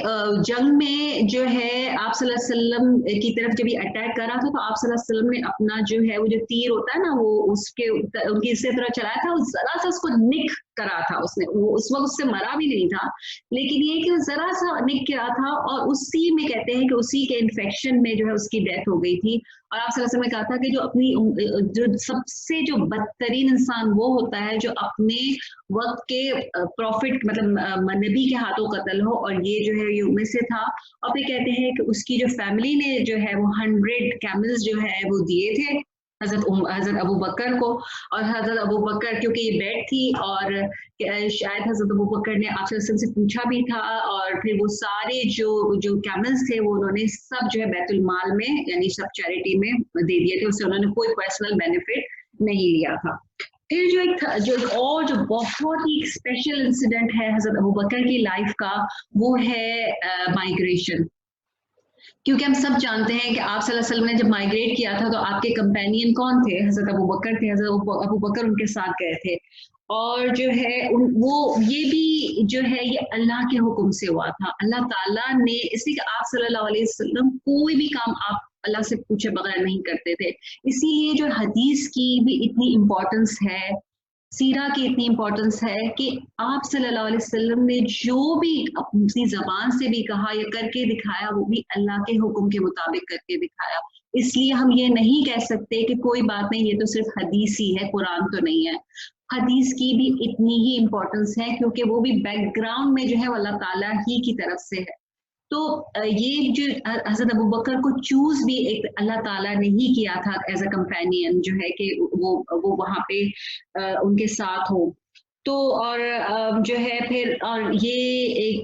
जंग में जो है आप सल्लल्लाहु अलैहि वसल्लम की तरफ जब ये अटैक कर रहा था, तो आप सल्लल्लाहु अलैहि वसल्लम ने अपना जो है वो जो तीर होता है ना, वो उनकी इसी तरह चलाया था, जरा सा उसको निक करा था उसने, वो उस वक्त उससे मरा भी नहीं था, लेकिन ये कि वो जरा सा निक किया था और उसी में कहते हैं कि उसी के इन्फेक्शन में जो है उसकी डेथ हो गई थी। और आप सल्लल्लाहु अलैहि वसल्लम ने कहा था कि जो सबसे जो बदतरीन इंसान वो होता है जो अपने वक्त के प्रॉफिट मतलब नबी के हाथों कत्ल हो, और ये जो है ये उनमें से था। और फिर कहते हैं कि उसकी जो फैमिली ने जो है वो 100 कैमल्स जो है वो दिए थे हजरत अबू बकर को। और हजरत अबू बकर क्योंकि ये बेड थी और शायद हजरत अबू बकर ने आप से पूछा भी था, और फिर वो सारे जो कैमल्स थे वो उन्होंने सब जो है बैतुल माल में यानी सब चैरिटी में दे दिए थे, उससे उन्होंने कोई पर्सनल बेनिफिट नहीं लिया था। फिर जो एक और जो बहुत ही स्पेशल इंसिडेंट है हजरत अबू बकर की लाइफ का, वो है माइग्रेशन। क्योंकि हम सब जानते हैं कि आप सल्लल्लाहु अलैहि वसल्लम ने जब माइग्रेट किया था तो आपके कंपेनियन कौन थे? हजरत अबू बकर थे। हजरत अबू बकर उनके साथ गए थे, और जो है वो ये भी जो है ये अल्लाह के हुक्म से हुआ था। अल्लाह ताला ने, इसलिए कि आप सल्लल्लाहु अलैहि वसल्लम कोई भी काम आप अल्लाह से पूछे बगैर नहीं करते थे, इसीलिए जो हदीस की भी इतनी इम्पोर्टेंस है, सीरा की इतनी इम्पोर्टेंस है कि आप सल्लल्लाहु अलैहि वसल्लम ने जो भी अपनी जबान से भी कहा या करके दिखाया वो भी अल्लाह के हुक्म के मुताबिक करके दिखाया। इसलिए हम ये नहीं कह सकते कि कोई बात नहीं ये तो सिर्फ हदीस ही है, कुरान तो नहीं है। हदीस की भी इतनी ही इम्पोर्टेंस है क्योंकि वो भी बैकग्राउंड में जो है अल्लाह ताला ही की तरफ से है। तो ये जो हजरत अबू बकर को चूज भी एक अल्लाह ताला ने ही किया था एज अ कंपेनियन, जो है कि वो वहां पे उनके साथ हो। तो और जो है फिर और ये एक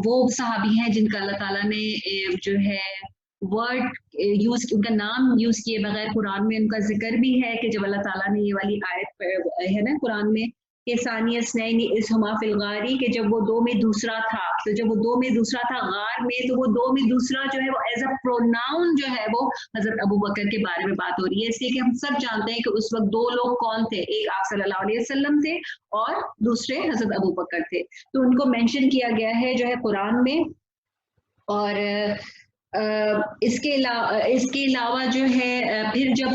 वो सहाबी हैं जिनका अल्लाह ताला ने जो है वर्ड यूज, उनका नाम यूज किए बगैर कुरान में उनका जिक्र भी है कि जब अल्लाह ताला ने ये वाली आयत है ना कुरान में कि सानिया स्नैनी इसहुमा फिल गारी, कि जब वो दो में दूसरा था, तो जब वो दो में दूसरा था गार में, तो वो दो में दूसरा जो है वो एज अ प्रोनाउन जो है वो हजरत अबू बकर के बारे में बात हो रही है। इसलिए कि हम सब जानते हैं कि उस वक्त दो लोग कौन थे, एक आप सल्लल्लाहु अलैहि वसल्लम थे और दूसरे हजरत अबू बकर थे। तो उनको मेंशन किया गया है जो है कुरान में। और इसके अलावा जो है फिर जब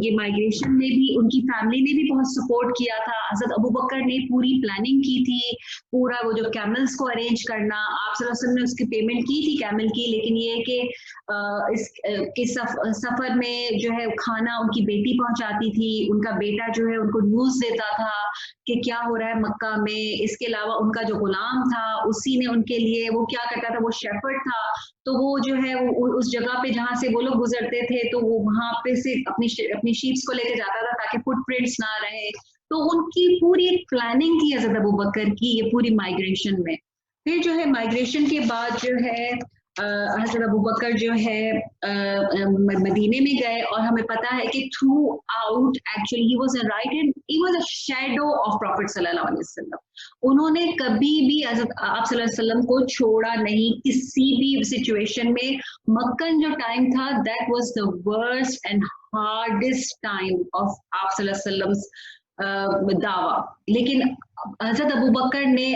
ये माइग्रेशन में भी उनकी फैमिली ने भी बहुत सपोर्ट किया था। हजरत अबू बकर ने पूरी प्लानिंग की थी, पूरा वो जो कैमल्स को अरेंज करना, आप सल्लल्लाहु अलैहि वसल्लम ने उसकी पेमेंट की थी कैमल की, लेकिन ये कि सफर में जो है खाना उनकी बेटी पहुंचाती थी, उनका बेटा जो है उनको न्यूज देता था कि क्या हो रहा है मक्का में। इसके अलावा उनका जो गुलाम था उसी ने उनके लिए वो क्या करता था, वो शेफर्ड था, तो वो जो है वो उस जगह पे जहाँ से वो लोग गुजरते थे तो वो वहां पे से अपनी शीप्स को लेके जाता था ताकि फुटप्रिंट्स ना रहे। तो उनकी पूरी एक प्लानिंग थी हजरत अबू बकर की ये पूरी माइग्रेशन में। फिर जो है माइग्रेशन के बाद जो है हजरत अबू बकर जो है मदीने में गए, और हमें पता है कि through out actually he was a right and he was a shadow of profit सल्लल्लाहु अलैहि वसल्लम। उन्होंने कभी भी हजरत आप सल्लल्लाहु अलैहि वसल्लम को छोड़ा नहीं किसी भी सिचुएशन में। मक्कन जो टाइम था that was the worst and hardest time of आप सल्लल्लाहु अलैहि वसल्लम दावा, लेकिन हजरत अबू बकर ने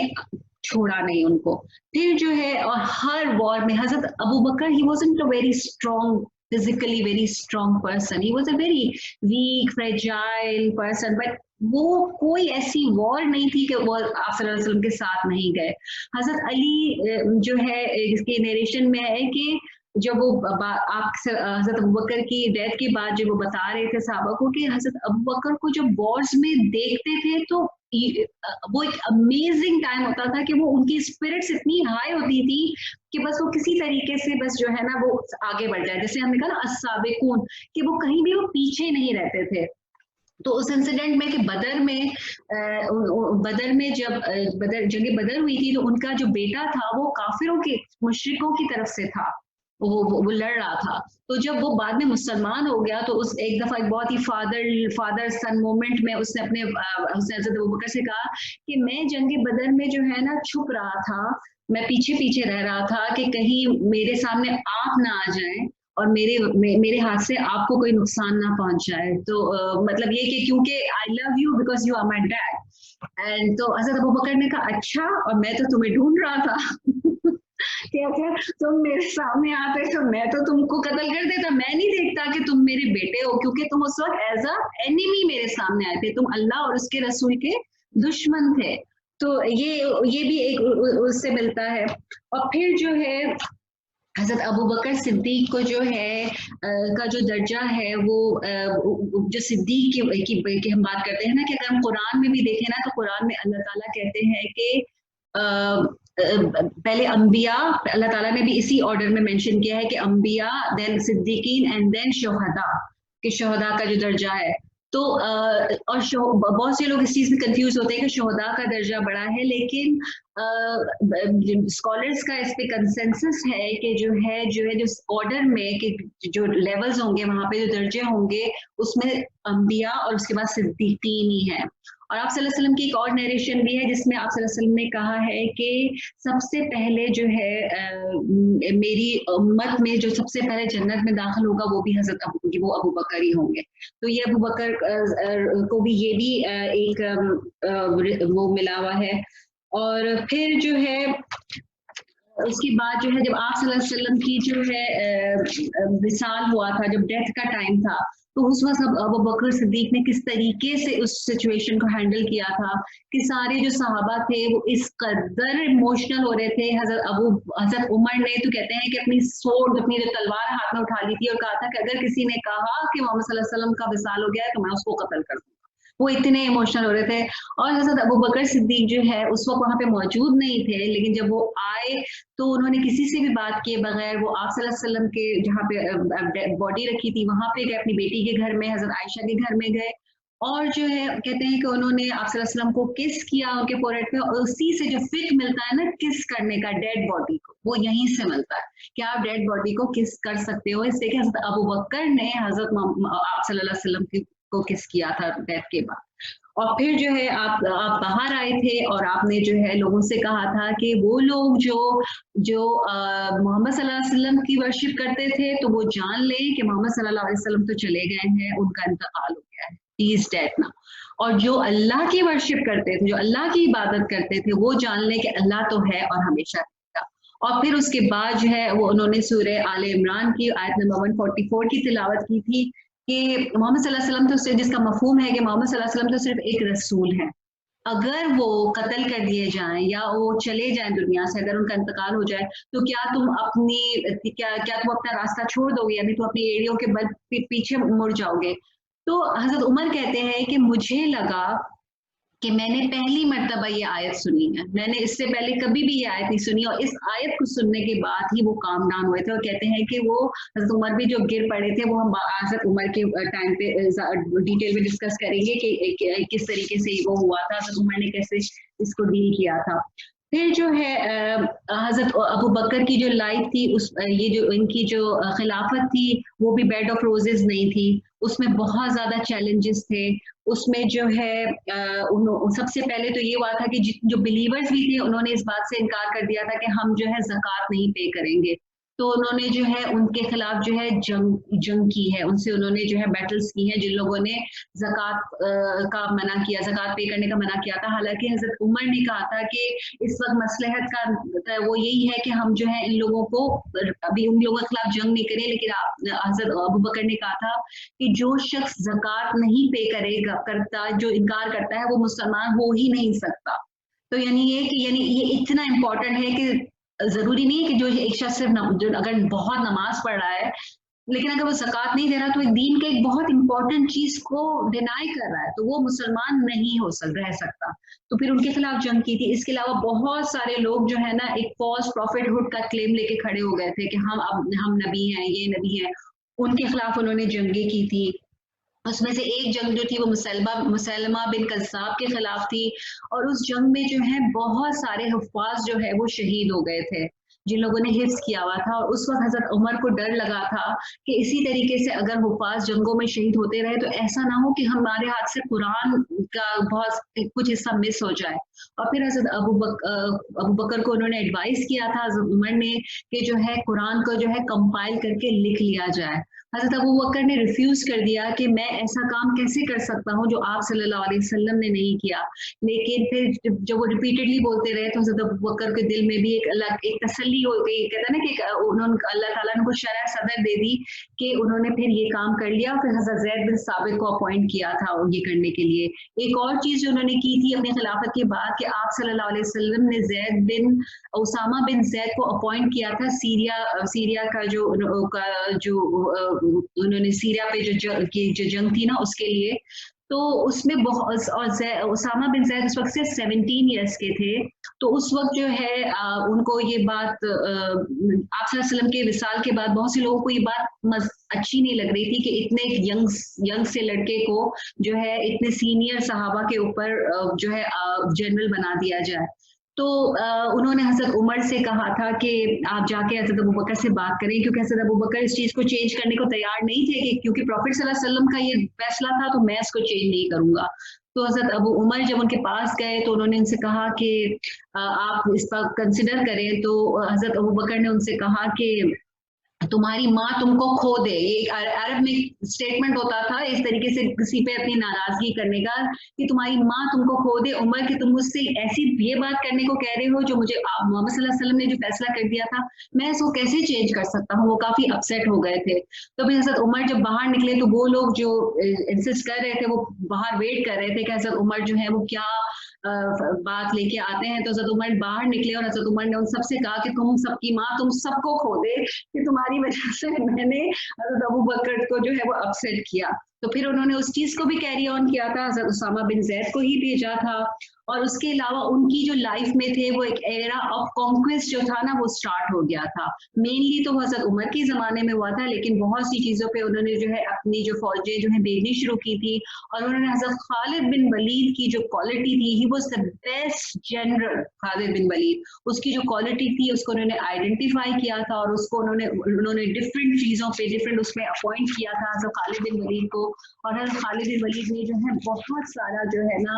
छोड़ा नहीं उनको। फिर जो है और हर वॉर में हजरत Abu Bakr he wasn't a very strong, physically very strong person, he was a very weak fragile person, but वो कोई ऐसी वॉर नहीं थी कि वो आप सल्लल्लाहु अलैहि वसल्लम के साथ नहीं गए। हजरत अली जो है इसके नरेशन में है कि जब वो आप हजरत अबू बकर की डेथ के बाद जब वो बता रहे थे साहबा को कि हजरत अबू बकर को जब वॉर्स में देखते थे तो वो एक अमेजिंग टाइम होता था कि वो उनकी स्पिरिट्स इतनी हाई होती थी कि बस वो किसी तरीके से बस जो है ना वो आगे बढ़ जाए। जैसे हमने कहा ना अस्साबिकून, कि वो कहीं भी वो पीछे नहीं रहते थे। तो उस इंसिडेंट में कि बदर में जब जंग बदर हुई थी तो उनका जो बेटा था वो काफिरों के मुशरिकों की तरफ से था, वो लड़ रहा था। तो जब वो बाद में मुसलमान हो गया तो उस एक दफा एक बहुत ही फादर सन मोमेंट में उसने हजरत अबू बकर से कहा कि मैं जंग बदर में जो है ना छुप रहा था, मैं पीछे पीछे रह रहा था कि कहीं मेरे सामने आप ना आ जाएं और मेरे हाथ से आपको कोई नुकसान ना पहुंच जाए। तो मतलब ये कि क्योंकि I love you because you are my dad. And तो हजरत अबू बकर ने कहा अच्छा, और मैं तो तुम्हें ढूंढ रहा था कि अगर तुम मेरे सामने आते तो मैं तो तुमको कत्ल कर देता, मैं नहीं देखता कि तुम मेरे बेटे हो, क्योंकि तुम उस वक्त एज अ एनिमी मेरे सामने आए थे, तुम अल्लाह और उसके रसूल के दुश्मन थे। तो ये भी एक उससे मिलता है। और फिर जो है हज़रत अबू बकर सिद्दीक को जो है का जो दर्जा है वो जो सिद्दीक की हम बात करते हैं ना, कि अगर हम कुरान में भी देखें ना, तो कुरान में अल्लाह ताला कहते हैं कि पहले अंबिया, अल्लाह ताला ने भी इसी ऑर्डर में मेंशन किया है कि अंबिया, देन सिद्दीकीन एंड देन शुहदा, कि शुहदा का जो दर्जा है। तो और बहुत से लोग इस चीज़ में कंफ्यूज होते हैं कि शुहदा का दर्जा बड़ा है, लेकिन स्कॉलर्स का इस पे कंसेंसस है कि जो ऑर्डर में कि जो लेवल्स होंगे, वहाँ पे जो दर्जे होंगे, उसमें अंबिया और उसके बाद सिद्दीकीन ही है। और आप सल्लल्लाहु अलैहि वसल्लम की एक और नरेशन भी है जिसमें आप सल्लल्लाहु अलैहि वसल्लम ने कहा है कि सबसे पहले जो है मेरी उम्मत में जो सबसे पहले जन्नत में दाखिल होगा वो भी वो अबू बकर ही होंगे। तो ये अबू बकर को भी ये भी एक वो मिला हुआ है। और फिर जो है उसके बाद जो है जब आप सल्लल्लाहु अलैहि वसल्लम की जो है विसाल हुआ था, जब डेथ का टाइम था, तो उस वक्त अबू बकर सिद्दीक ने किस तरीके से उस सिचुएशन को हैंडल किया था कि सारे जो सहाबा थे वो इस कदर इमोशनल हो रहे थे। हजरत उमर ने तो कहते हैं कि अपनी सोर्ड, अपनी जो तलवार हाथ में उठा ली थी और कहा था कि अगर किसी ने कहा कि मोहम्मद सल्लल्लाहु अलैहि वसल्लम का विसाल हो गया है तो मैं उसको कत्ल कर दूंगा। वो इतने इमोशनल हो रहे थे। और हजरत अबू बकर सिद्दीक जो है उस वक्त वहां पे मौजूद नहीं थे, लेकिन जब वो आए तो उन्होंने किसी से भी बात किए बगैर वो आप सल्लल्लाहु अलैहि वसल्लम के जहाँ पे बॉडी रखी थी वहां पे गए, अपनी बेटी के घर में, हजरत आयशा के घर में गए, और जो है कहते हैं कि उन्होंने आप सल्लल्लाहु अलैहि वसल्लम को किस किया उनके फोरहेड पे। और उसी से जो फिक मिलता है ना किस करने का डेड बॉडी को, वो यहीं से मिलता है कि आप डेड बॉडी को किस कर सकते हो। इससे कि हजरत अबू बकर ने हजरत आप सल्लल्लाहु अलैहि वसल्लम को किस किया था डेथ के बाद। और फिर जो है आप बाहर आए थे और आपने जो है लोगों से कहा था कि वो लोग जो मोहम्मद सल्लल्लाहु अलैहि वसल्लम की वर्शिप करते थे तो वो जान लें कि मोहम्मद सल्लल्लाहु अलैहि वसल्लम तो चले गए हैं, उनका इंतकाल हो गया है, ही इज डेड नाउ। और जो अल्लाह की वर्शिप करते थे, जो अल्लाह की इबादत करते थे, वो जान लें कि अल्लाह तो है और हमेशा रहेगा। और फिर उसके बाद जो है वो उन्होंने सूरह आले इमरान की आयत नंबर 144 की तिलावत की थी कि मोहम्मद सल्लल्लाहु अलैहि वसल्लम तो, जिसका मफहूम है कि मोहम्मद सल्लल्लाहु अलैहि वसल्लम तो सिर्फ एक रसूल है, अगर वो कत्ल कर दिए जाएं या वो चले जाएं दुनिया से, अगर उनका इंतकाल हो जाए तो क्या तुम अपना रास्ता छोड़ दोगे, यानी तुम अपनी एड़ियों के बल पीछे मुड़ जाओगे। तो हजरत उमर कहते हैं कि मुझे लगा कि मैंने पहली मर्तबा ये आयत सुनी है, मैंने इससे पहले कभी भी ये आयत नहीं सुनी, और इस आयत को सुनने के बाद ही वो काम डाउन हुए थे। और कहते हैं कि वो हजरत उमर भी जो गिर पड़े थे, वो हम हजरत उमर के टाइम पे डिटेल में डिस्कस करेंगे कि किस तरीके से वो हुआ था, हजरत उमर ने कैसे इसको डील किया था। फिर जो है हजरत अबू बकर की जो लाइफ थी, ये जो इनकी जो खिलाफत थी वो भी बेड ऑफ रोजेस नहीं थी, उसमें बहुत ज्यादा चैलेंजेस थे। उसमें जो है सबसे पहले तो ये हुआ था कि जो बिलीवर्स भी थे उन्होंने इस बात से इनकार कर दिया था कि हम जो है ज़कात नहीं पे करेंगे, तो उन्होंने जो है उनके खिलाफ जो है जंग की है, उनसे उन्होंने जो है बैटल्स की हैं जिन लोगों ने ज़कात का मना किया, ज़कात पे करने का मना किया था। हालांकि हजरत उमर ने कहा था कि इस वक्त मसलहत का वो यही है कि हम जो है इन लोगों को अभी उन लोगों के खिलाफ जंग नहीं करें, लेकिन हजरत अबू बकर ने कहा था कि जो शख्स ज़कात नहीं पे करता, जो इनकार करता है, वो मुसलमान हो ही नहीं सकता। तो यानी ये इतना इम्पोर्टेंट है कि जरूरी नहीं है कि जो एक शख्स सिर्फ अगर बहुत नमाज पढ़ रहा है लेकिन अगर वो ज़कात नहीं दे रहा तो एक दीन के एक बहुत इंपॉर्टेंट चीज को डिनाई कर रहा है, तो वो मुसलमान नहीं रह सकता। तो फिर उनके खिलाफ जंग की थी। इसके अलावा बहुत सारे लोग जो है ना एक फॉल्स प्रॉफिटहुड का क्लेम लेके खड़े हो गए थे कि हम नबी हैं, ये नबी हैं, उनके खिलाफ उन्होंने जंगें की थी। उसमें से एक जंग जो थी वो मुसलमा बिन कज़्ज़ाब के खिलाफ थी, और उस जंग में जो है बहुत सारे हुफ़ाज़ जो है वो शहीद हो गए थे जिन लोगों ने हिफ्ज़ किया हुआ था। और उस वक्त हजरत उमर को डर लगा था कि इसी तरीके से अगर हुफ़ाज़ जंगों में शहीद होते रहे तो ऐसा ना हो कि हमारे हाथ से कुरान का बहुत कुछ हिस्सा मिस हो जाए। और फिर हज़रत अबू बकर को उन्होंने एडवाइस किया था हज़रत उमर ने कि जो है कुरान को जो है कंपाइल करके लिख लिया जाए। हज़रत अबू बकर ने रिफ्यूज कर दिया कि मैं ऐसा काम कैसे कर सकता हूँ जो आप सल्लल्लाहु अलैहि वसल्लम ने नहीं किया। लेकिन फिर जब वो रिपीटेडली बोलते रहे तो हज़रत अबू बकर के दिल में भी एक अलग एक तसल्ली हो गई, कहता ना कि उन्होंने अल्लाह ताला ने उनको शरह सदर दे दी कि उन्होंने फिर ये काम कर लिया। फिर हज़रत ज़ैद बिन साबित को अपॉइंट किया था ये करने के लिए। एक और चीज़ जो उन्होंने की थी अपनी खिलाफत के बाद कि आप सल्लल्लाहु अलैहि वसल्लम ने ज़ैद बिन उसामा बिन ज़ैद को अपॉइंट किया था सीरिया का जो उन्होंने सीरिया पे जो जंग थी ना उसके लिए। तो उसमें बहुत और उसामा बिन ज़ैद उस वक्त से 17 इयर्स के थे। तो उस वक्त जो है उनको ये बात आप सल्लल्लाहु अलैहि वसल्लम के विसाल के बाद बहुत से लोगों को ये बात अच्छी नहीं लग रही थी कि इतने यंग से लड़के को जो है इतने सीनियर सहाबा के ऊपर जो है जनरल बना दिया जाए। तो उन्होंने हज़रत उमर से कहा था कि आप जाके हज़रत अबू बकर से बात करें, क्योंकि हज़रत अबू बकर इस चीज़ को चेंज करने को तैयार नहीं थे कि क्योंकि प्रॉफिट सल्लल्लाहु अलैहि वसल्लम का ये फैसला था तो मैं इसको चेंज नहीं करूंगा। तो हज़रत अबू उमर जब उनके पास गए तो उन्होंने उनसे कहा कि आप इस पर कंसिडर करें। तो हज़रत अबू बकर ने उनसे कहा कि तुम्हारी माँ तुमको खो दे, ये अरब में स्टेटमेंट होता था इस तरीके से किसी पे अपनी नाराजगी करने का कि तुम्हारी माँ तुमको खो दे उमर कि तुम मुझसे ऐसी ये बात करने को कह रहे हो जो मुझे मोहम्मद सल्लल्लाहु अलैहि वसल्लम ने जो फैसला कर दिया था मैं इसको कैसे चेंज कर सकता हूँ। वो काफी अपसेट हो गए थे। तो फिर हज़रत उमर जब बाहर निकले तो वो लोग जो इंसिस्ट कर रहे थे वो बाहर वेट कर रहे थे कि हज़रत उमर जो है वो क्या बात लेके आते हैं। तो हज़रत उमर बाहर निकले और हज़रत उमर ने उन सबसे कहा कि तुम सबकी माँ तुम सबको खो दे कि तुम्हारी वजह से मैंने हज़रत अबू बकर को जो है वो अपसेट किया। तो फिर उन्होंने उस चीज को भी कैरी ऑन किया था, हज़रत उसामा बिन ज़ैद को ही भेजा था। और उसके अलावा उनकी जो लाइफ में थे वो एक एरा ऑफ कॉन्क्वेस्ट जो था ना वो स्टार्ट हो गया था। मेनली तो हज़रत उमर के ज़माने में हुआ था, लेकिन बहुत सी चीज़ों पे उन्होंने जो है अपनी जो फौजें जो है भेजनी शुरू की थी। और उन्होंने हज़रत खालिद बिन वलीद की जो क्वालिटी थी, he was the best general. Khalid bin Walid, उसकी जो क्वालिटी थी उसको उन्होंने आइडेंटिफाई किया था और उसको उन्होंने डिफरेंट चीज़ों पे डिफरेंट उसमें अपॉइंट किया था हज़रत खालिद बिन वलीद को। और हज़रत खालिद बिन वलीद ने जो है बहुत सारा जो है ना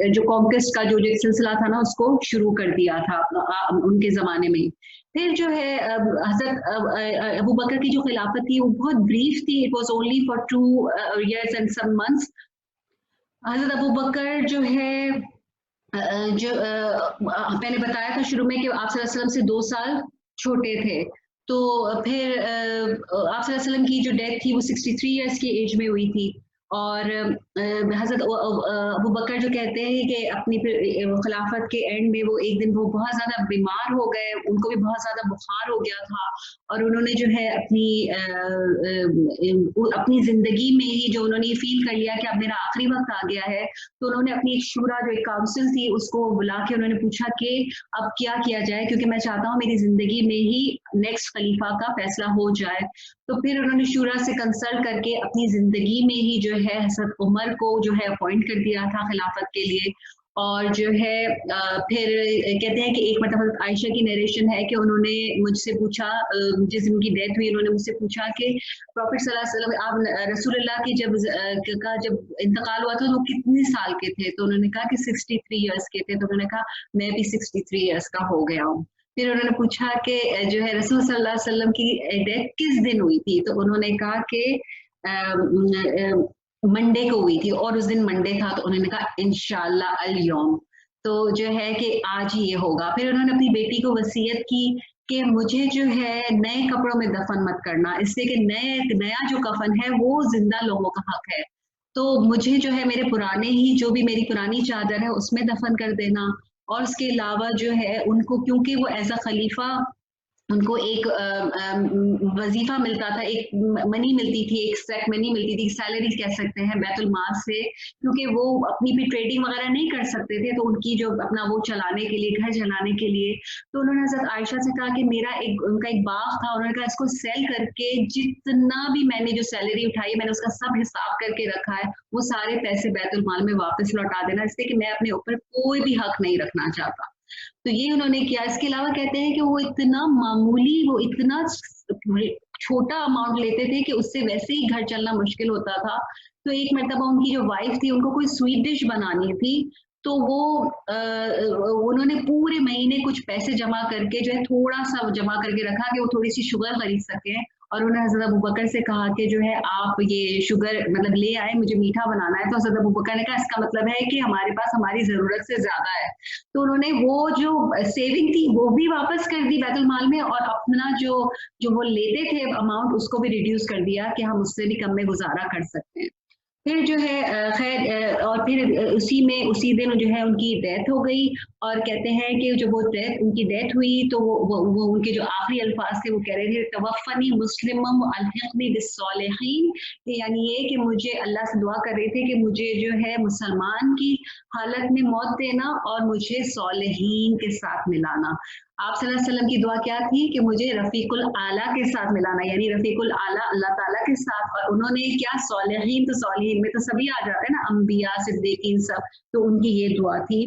जो कॉन्क्वेस्ट का जो सिलसिला था ना उसको शुरू कर दिया था उनके ज़माने में। फिर जो है हज़रत अबू बकर की जो खिलाफत थी वो बहुत ब्रीफ थी, it was only for 2 years and some months। हज़रत अबू बकर जो है जो मैंने बताया था शुरू में कि आप सल्लल्लाहु अलैहि वसल्लम से 2 साल छोटे थे। तो फिर आप सल्लल्लाहु अलैहि वसल्लम की जो डेथ थी वो 63 इयर्स की एज में हुई थी। और हज़रत अबू बकर जो कहते हैं कि अपनी खिलाफत के एंड में वो एक दिन वो बहुत ज़्यादा बीमार हो गए, उनको भी बहुत ज़्यादा बुखार हो गया था। और उन्होंने जो है अपनी ज़िंदगी में ही जो उन्होंने फील कर लिया कि अब मेरा आखिरी वक्त आ गया है, तो उन्होंने अपनी एक शुरा जो एक काउंसिल थी उसको बुला के उन्होंने पूछा कि अब क्या किया जाए, क्योंकि मैं चाहता हूँ मेरी ज़िंदगी में ही नेक्स्ट खलीफा का फैसला हो जाए। तो फिर उन्होंने शुरा से कंसल्ट करके अपनी ज़िंदगी में ही जो है हज़रत उमर को जो है अपॉइंट कर दिया था खिलाफत के लिए। और जो है फिर कहते हैं कि एक मतलब आयशा की नरेशन है कि उन्होंने मुझसे पूछा, जिस दिन उनकी डेथ हुई उन्होंने मुझसे पूछा कि प्रॉफिट सल्लल्लाहु अलैहि वसल्लम आप रसूलुल्लाह की जब इंतकाल हुआ था तो कितने साल के थे। तो उन्होंने कहा कि 63 इयर्स के थे। तो उन्होंने कहा मैं भी 63 इयर्स का हो गया हूँ। फिर उन्होंने पूछा कि जो है रसूल सल्लल्लाहु अलैहि वसल्लम की डेथ किस दिन हुई थी। तो उन्होंने कहा कि मंडे को हुई थी और उस दिन मंडे था। तो उन्होंने कहा इंशाअल्लाह अल यौम, तो जो है कि आज ही ये होगा। फिर उन्होंने अपनी बेटी को वसीयत की कि मुझे जो है नए कपड़ों में दफन मत करना, इसलिए कि नया जो कफन है वो जिंदा लोगों का हक है। तो मुझे जो है मेरे पुराने ही जो भी मेरी पुरानी चादर है उसमें दफन कर देना। और उसके अलावा जो है उनको, क्योंकि वो एज अ खलीफा उनको एक वजीफा मिलता था, एक मनी मिलती थी, एक सेट मनी मिलती थी, सैलरी कह सकते हैं बैतुल माल से, क्योंकि वो अपनी भी ट्रेडिंग वगैरह नहीं कर सकते थे। तो उनकी जो अपना वो चलाने के लिए, घर चलाने के लिए, तो उन्होंने हज़रत आयशा से कहा कि उनका एक बाग था, उन्होंने कहा इसको सेल करके जितना भी मैंने जो सैलरी उठाई मैंने उसका सब हिसाब करके रखा है, वो सारे पैसे बैतुल माल में वापस लौटा देना, इसलिए कि मैं अपने ऊपर कोई भी हक नहीं रखना चाहता। तो ये उन्होंने किया। इसके अलावा कहते हैं कि वो इतना मामूली, वो इतना छोटा अमाउंट लेते थे कि उससे वैसे ही घर चलना मुश्किल होता था। तो एक मरतबा उनकी जो वाइफ थी उनको कोई स्वीट डिश बनानी थी, تو وہ انہوں نے پورے مہینے کچھ پیسے جمع کر کے جو ہے تھوڑا سا جمع کر کے رکھا کہ وہ تھوڑی سی شوگر خرید سکیں، اور انہوں نے حضرت ابوبکر سے کہا کہ جو ہے آپ یہ شوگر مطلب لے آئے، مجھے میٹھا بنانا ہے. تو حضرت ابوبکر نے کہا اس کا مطلب ہے کہ ہمارے پاس ہماری ضرورت سے زیادہ ہے. تو انہوں نے وہ جو سیونگ تھی وہ بھی واپس کر دی بیت المال میں، اور اپنا جو وہ لیتے تھے اماؤنٹ اس کو بھی ریڈیوس کر دیا کہ ہم اس سے بھی کم میں گزارا کر سکتے ہیں. پھر جو ہے خیر اور پھر اسی دن جو ہے ان کی ڈیتھ ہو گئی، اور کہتے ہیں کہ جب وہ ان کی ڈیتھ ہوئی تو وہ ان کے جو آخری الفاظ تھے وہ کہہ رہے تھے توفنی مسلم الحقنی بالصالحین، یعنی یہ کہ مجھے اللہ سے دعا کر رہے تھے کہ مجھے جو ہے مسلمان کی حالت میں موت دینا اور مجھے صالحین کے ساتھ ملانا. آپ صلی اللہ علیہ وسلم کی دعا کیا تھی کہ مجھے رفیق الاعلیٰ کے ساتھ ملانا، یعنی رفیق الاعلیٰ اللہ تعالیٰ کے ساتھ. اور انہوں نے کیا صالحین، تو صالحین میں تو سبھی آ جاتے ہیں نا، انبیاء صدیقین سب، تو ان کی یہ دعا تھی.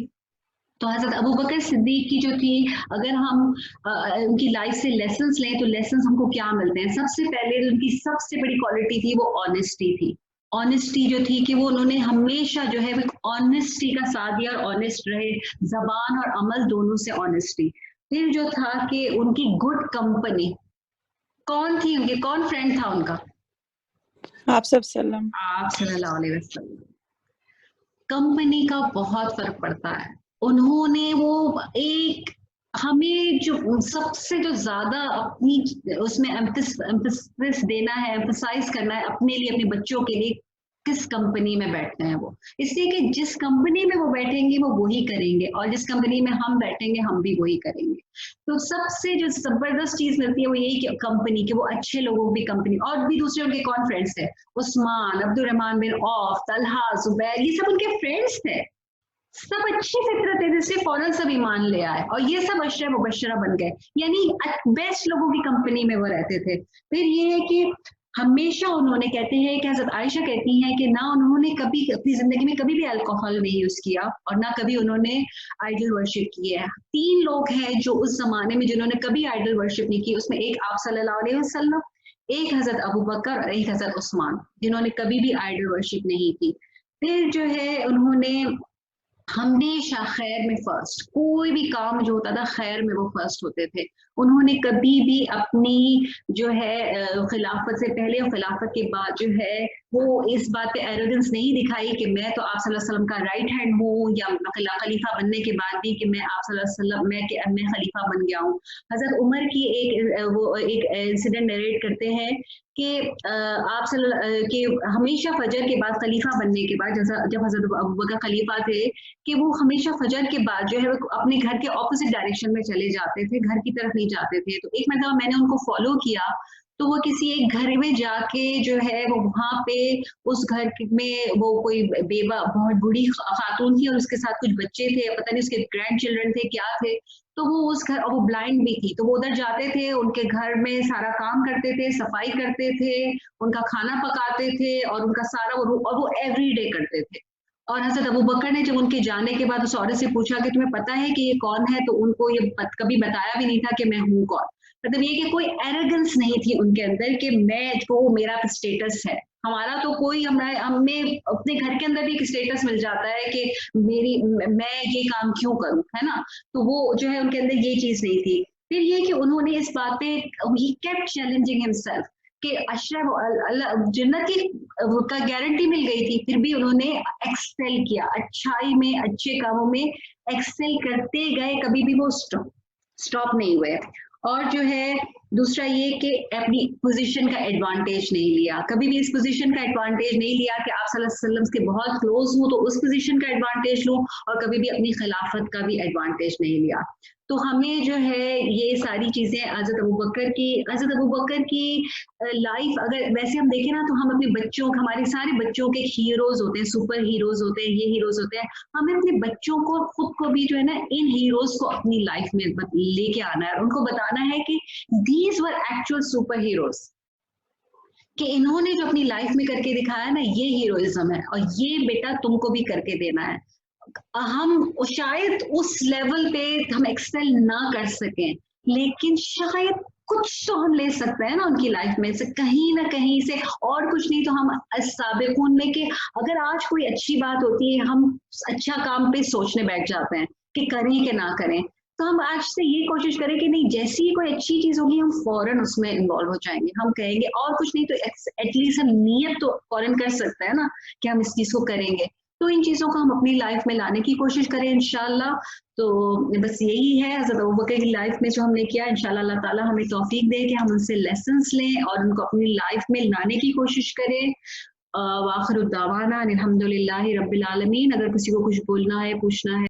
تو حضرت ابوبکر صدیق کی جو تھی، اگر ہم ان کی لائف سے لیسنس لیں تو لیسنس ہم کو کیا ملتے ہیں؟ سب سے پہلے ان کی سب سے بڑی کوالٹی تھی وہ آنیسٹی تھی. آنیسٹی جو تھی کہ وہ انہوں نے ہمیشہ جو ہے آنیسٹی کا ساتھ دیا، اور آنیسٹ رہے، زبان اور عمل دونوں سے آنیسٹی. پھر جو تھا کہ ان کی گڈ کمپنی، کون تھی ان کے، کون فرینڈ تھا ان کا؟ آپ صلی وسلم، آپ صلی اللہ علیہ وسلم. کمپنی کا بہت فرق پڑتا ہے. انہوں نے وہ ایک ہمیں جو سب سے جو زیادہ اپنی اس میں ایمفسس دینا ہے، ایمفسائز کرنا ہے اپنے لیے، اپنے بچوں کے لیے، کس کمپنی میں بیٹھتے ہیں وہ، اس لیے کہ جس کمپنی میں وہ بیٹھیں گے وہ وہی کریں گے، اور جس کمپنی میں ہم بیٹھیں گے ہم بھی وہی کریں گے. تو سب سے جو زبردست چیز ملتی ہے وہ یہی کہ کمپنی، کہ وہ اچھے لوگوں کی کمپنی. اور بھی دوسرے ان کے کون فرینڈس تھے؟ عثمان، عبد الرحمن بن عوف، طلحہ، زبیر، یہ سب ان کے فرینڈس تھے. سب اچھی فطرت ہے جس سے فوراً سب ایمان لے آئے، اور یہ سب عشرہ مبشرہ بن گئے، یعنی بیسٹ لوگوں کی کمپنی میں وہ رہتے تھے. پھر یہ ہے کہ ہمیشہ انہوں نے، کہتے ہیں کہ حضرت عائشہ کہتی ہیں کہ نہ انہوں نے کبھی اپنی زندگی میں کبھی بھی الکوہل نہیں یوز کیا، اور نہ کبھی انہوں نے آئیڈل ورشپ کی ہے. 3 لوگ ہیں جو اس زمانے میں جنہوں نے کبھی آئیڈل ورشپ نہیں کی، اس میں ایک آپ صلی اللہ علیہ وسلم، ایک حضرت ابوبکر اور ایک حضرت عثمان، جنہوں نے کبھی بھی آئیڈل ورشپ نہیں کی. پھر جو ہے انہوں نے ہمیشہ خیر میں فرسٹ، کوئی بھی کام جو ہوتا تھا خیر میں وہ فرسٹ ہوتے تھے. انہوں نے کبھی بھی اپنی جو ہے خلافت سے پہلے اور خلافت کے بعد جو ہے وہ اس بات پہ ایروگنس نہیں دکھائی کہ میں تو آپ صلی اللہ علیہ وسلم کا رائٹ ہینڈ ہوں، یا خلیفہ بننے کے بعد بھی کہ میں آپ صلی اللہ علیہ وسلم میں خلیفہ بن گیا ہوں. حضرت عمر کی ایک انسیڈنٹ نریٹ کرتے ہیں کہ آپ کہ ہمیشہ فجر کے بعد خلیفہ بننے کے بعد جب حضرت ابوبکر خلیفہ تھے کہ وہ ہمیشہ فجر کے بعد جو ہے وہ اپنے گھر کے اپوزٹ ڈائریکشن میں چلے جاتے تھے، گھر کی طرف نہیں جاتے تھے. تو ایک مرتبہ میں نے ان کو فالو کیا تو وہ کسی ایک گھر میں جا کے جو ہے وہ وہاں پہ اس گھر میں وہ کوئی بیوہ بہت بوڑھی خاتون تھی اور اس کے ساتھ کچھ بچے تھے، پتہ نہیں اس کے گرینڈ چلڈرن تھے کیا تھے. تو وہ اس گھر، اور وہ بلائنڈ بھی تھی، تو وہ ادھر جاتے تھے، ان کے گھر میں سارا کام کرتے تھے، صفائی کرتے تھے، ان کا کھانا پکاتے تھے، اور ان کا سارا وہ ایوری ڈے کرتے تھے. اور حضرت ابوبکر نے جب ان کے جانے کے بعد اس عورت سے پوچھا کہ تمہیں پتہ ہے کہ یہ کون ہے، تو ان کو یہ کبھی بتایا بھی نہیں تھا کہ میں ہوں کون. مطلب یہ کہ کوئی ایروگنس نہیں تھی ان کے اندر کہ میں جو میرا اسٹیٹس ہے. ہمارا تو کوئی ہمیں اپنے گھر کے اندر بھی ایک اسٹیٹس مل جاتا ہے کہ میں یہ کام کیوں کروں، ہے نا. تو وہ جو ہے ان کے اندر یہ چیز نہیں تھی. پھر یہ کہ انہوں نے اس بات پہ ہی کیپٹ چیلنجنگ ہمسیلف کہ اشرف جنت کی کا گارنٹی مل گئی تھی، پھر بھی انہوں نے ایکسل کیا، اچھائی میں، اچھے کاموں میں ایکسل کرتے گئے، کبھی بھی وہ سٹاپ نہیں ہوئے. اور جو ہے دوسرا یہ کہ اپنی پوزیشن کا ایڈوانٹیج نہیں لیا، کبھی بھی اس پوزیشن کا ایڈوانٹیج نہیں لیا کہ آپ صلی اللہ علیہ وسلم کے بہت کلوز ہوں تو اس پوزیشن کا ایڈوانٹیج لوں، اور کبھی بھی اپنی خلافت کا بھی ایڈوانٹیج نہیں لیا. تو ہمیں جو ہے یہ ساری چیزیں حضرت ابوبکر کی لائف اگر ویسے ہم دیکھیں نا تو ہم اپنے بچوں، ہمارے سارے بچوں کے ہیروز ہوتے ہیں، سپر ہیروز ہوتے ہیں، یہ ہیروز ہوتے ہیں. ہمیں اپنے بچوں کو، خود کو بھی جو ہے نا ان ہیروز کو اپنی لائف میں لے کے آنا ہے، ان کو بتانا ہے کہ these were actual super heroes, کہ انہوں نے جو اپنی لائف میں کر کے دکھایا نا یہ ہیروئزم ہے، اور یہ بیٹا تم کو بھی کر کے دینا ہے. ہم شاید اس لیول پہ ہم ایکسل نہ کر سکیں، لیکن شاید कुछ तो हम ले सकते हैं ना उनकी लाइफ में से, कहीं ना कहीं से, और कुछ नहीं तो हम अस्साबिकून में कि अगर आज कोई अच्छी बात होती है हम अच्छा काम पे सोचने बैठ जाते हैं कि करें कि ना करें, तो हम आज से ये कोशिश करें कि नहीं, जैसी ही कोई अच्छी चीज होगी हम फौरन उसमें इन्वॉल्व हो जाएंगे, हम कहेंगे, और कुछ नहीं तो एटलीस्ट हम नियत तो फौरन कर सकते हैं ना कि हम इस चीज को करेंगे। तो इन चीजों को हम अपनी लाइफ में लाने की कोशिश करें इंशाल्लाह। तो बस यही है हज़रत अबू बकर की लाइफ में जो हमने किया, इंशाल्लाह अल्लाह ताला हमें तौफीक दे कि हम उनसे लेसन्स लें और उनको अपनी लाइफ में लाने की कोशिश करें। वाखिर दावाना अनिल हम्दुलिल्लाहि रब्बिल आलमीन। अगर किसी को कुछ बोलना है, पूछना है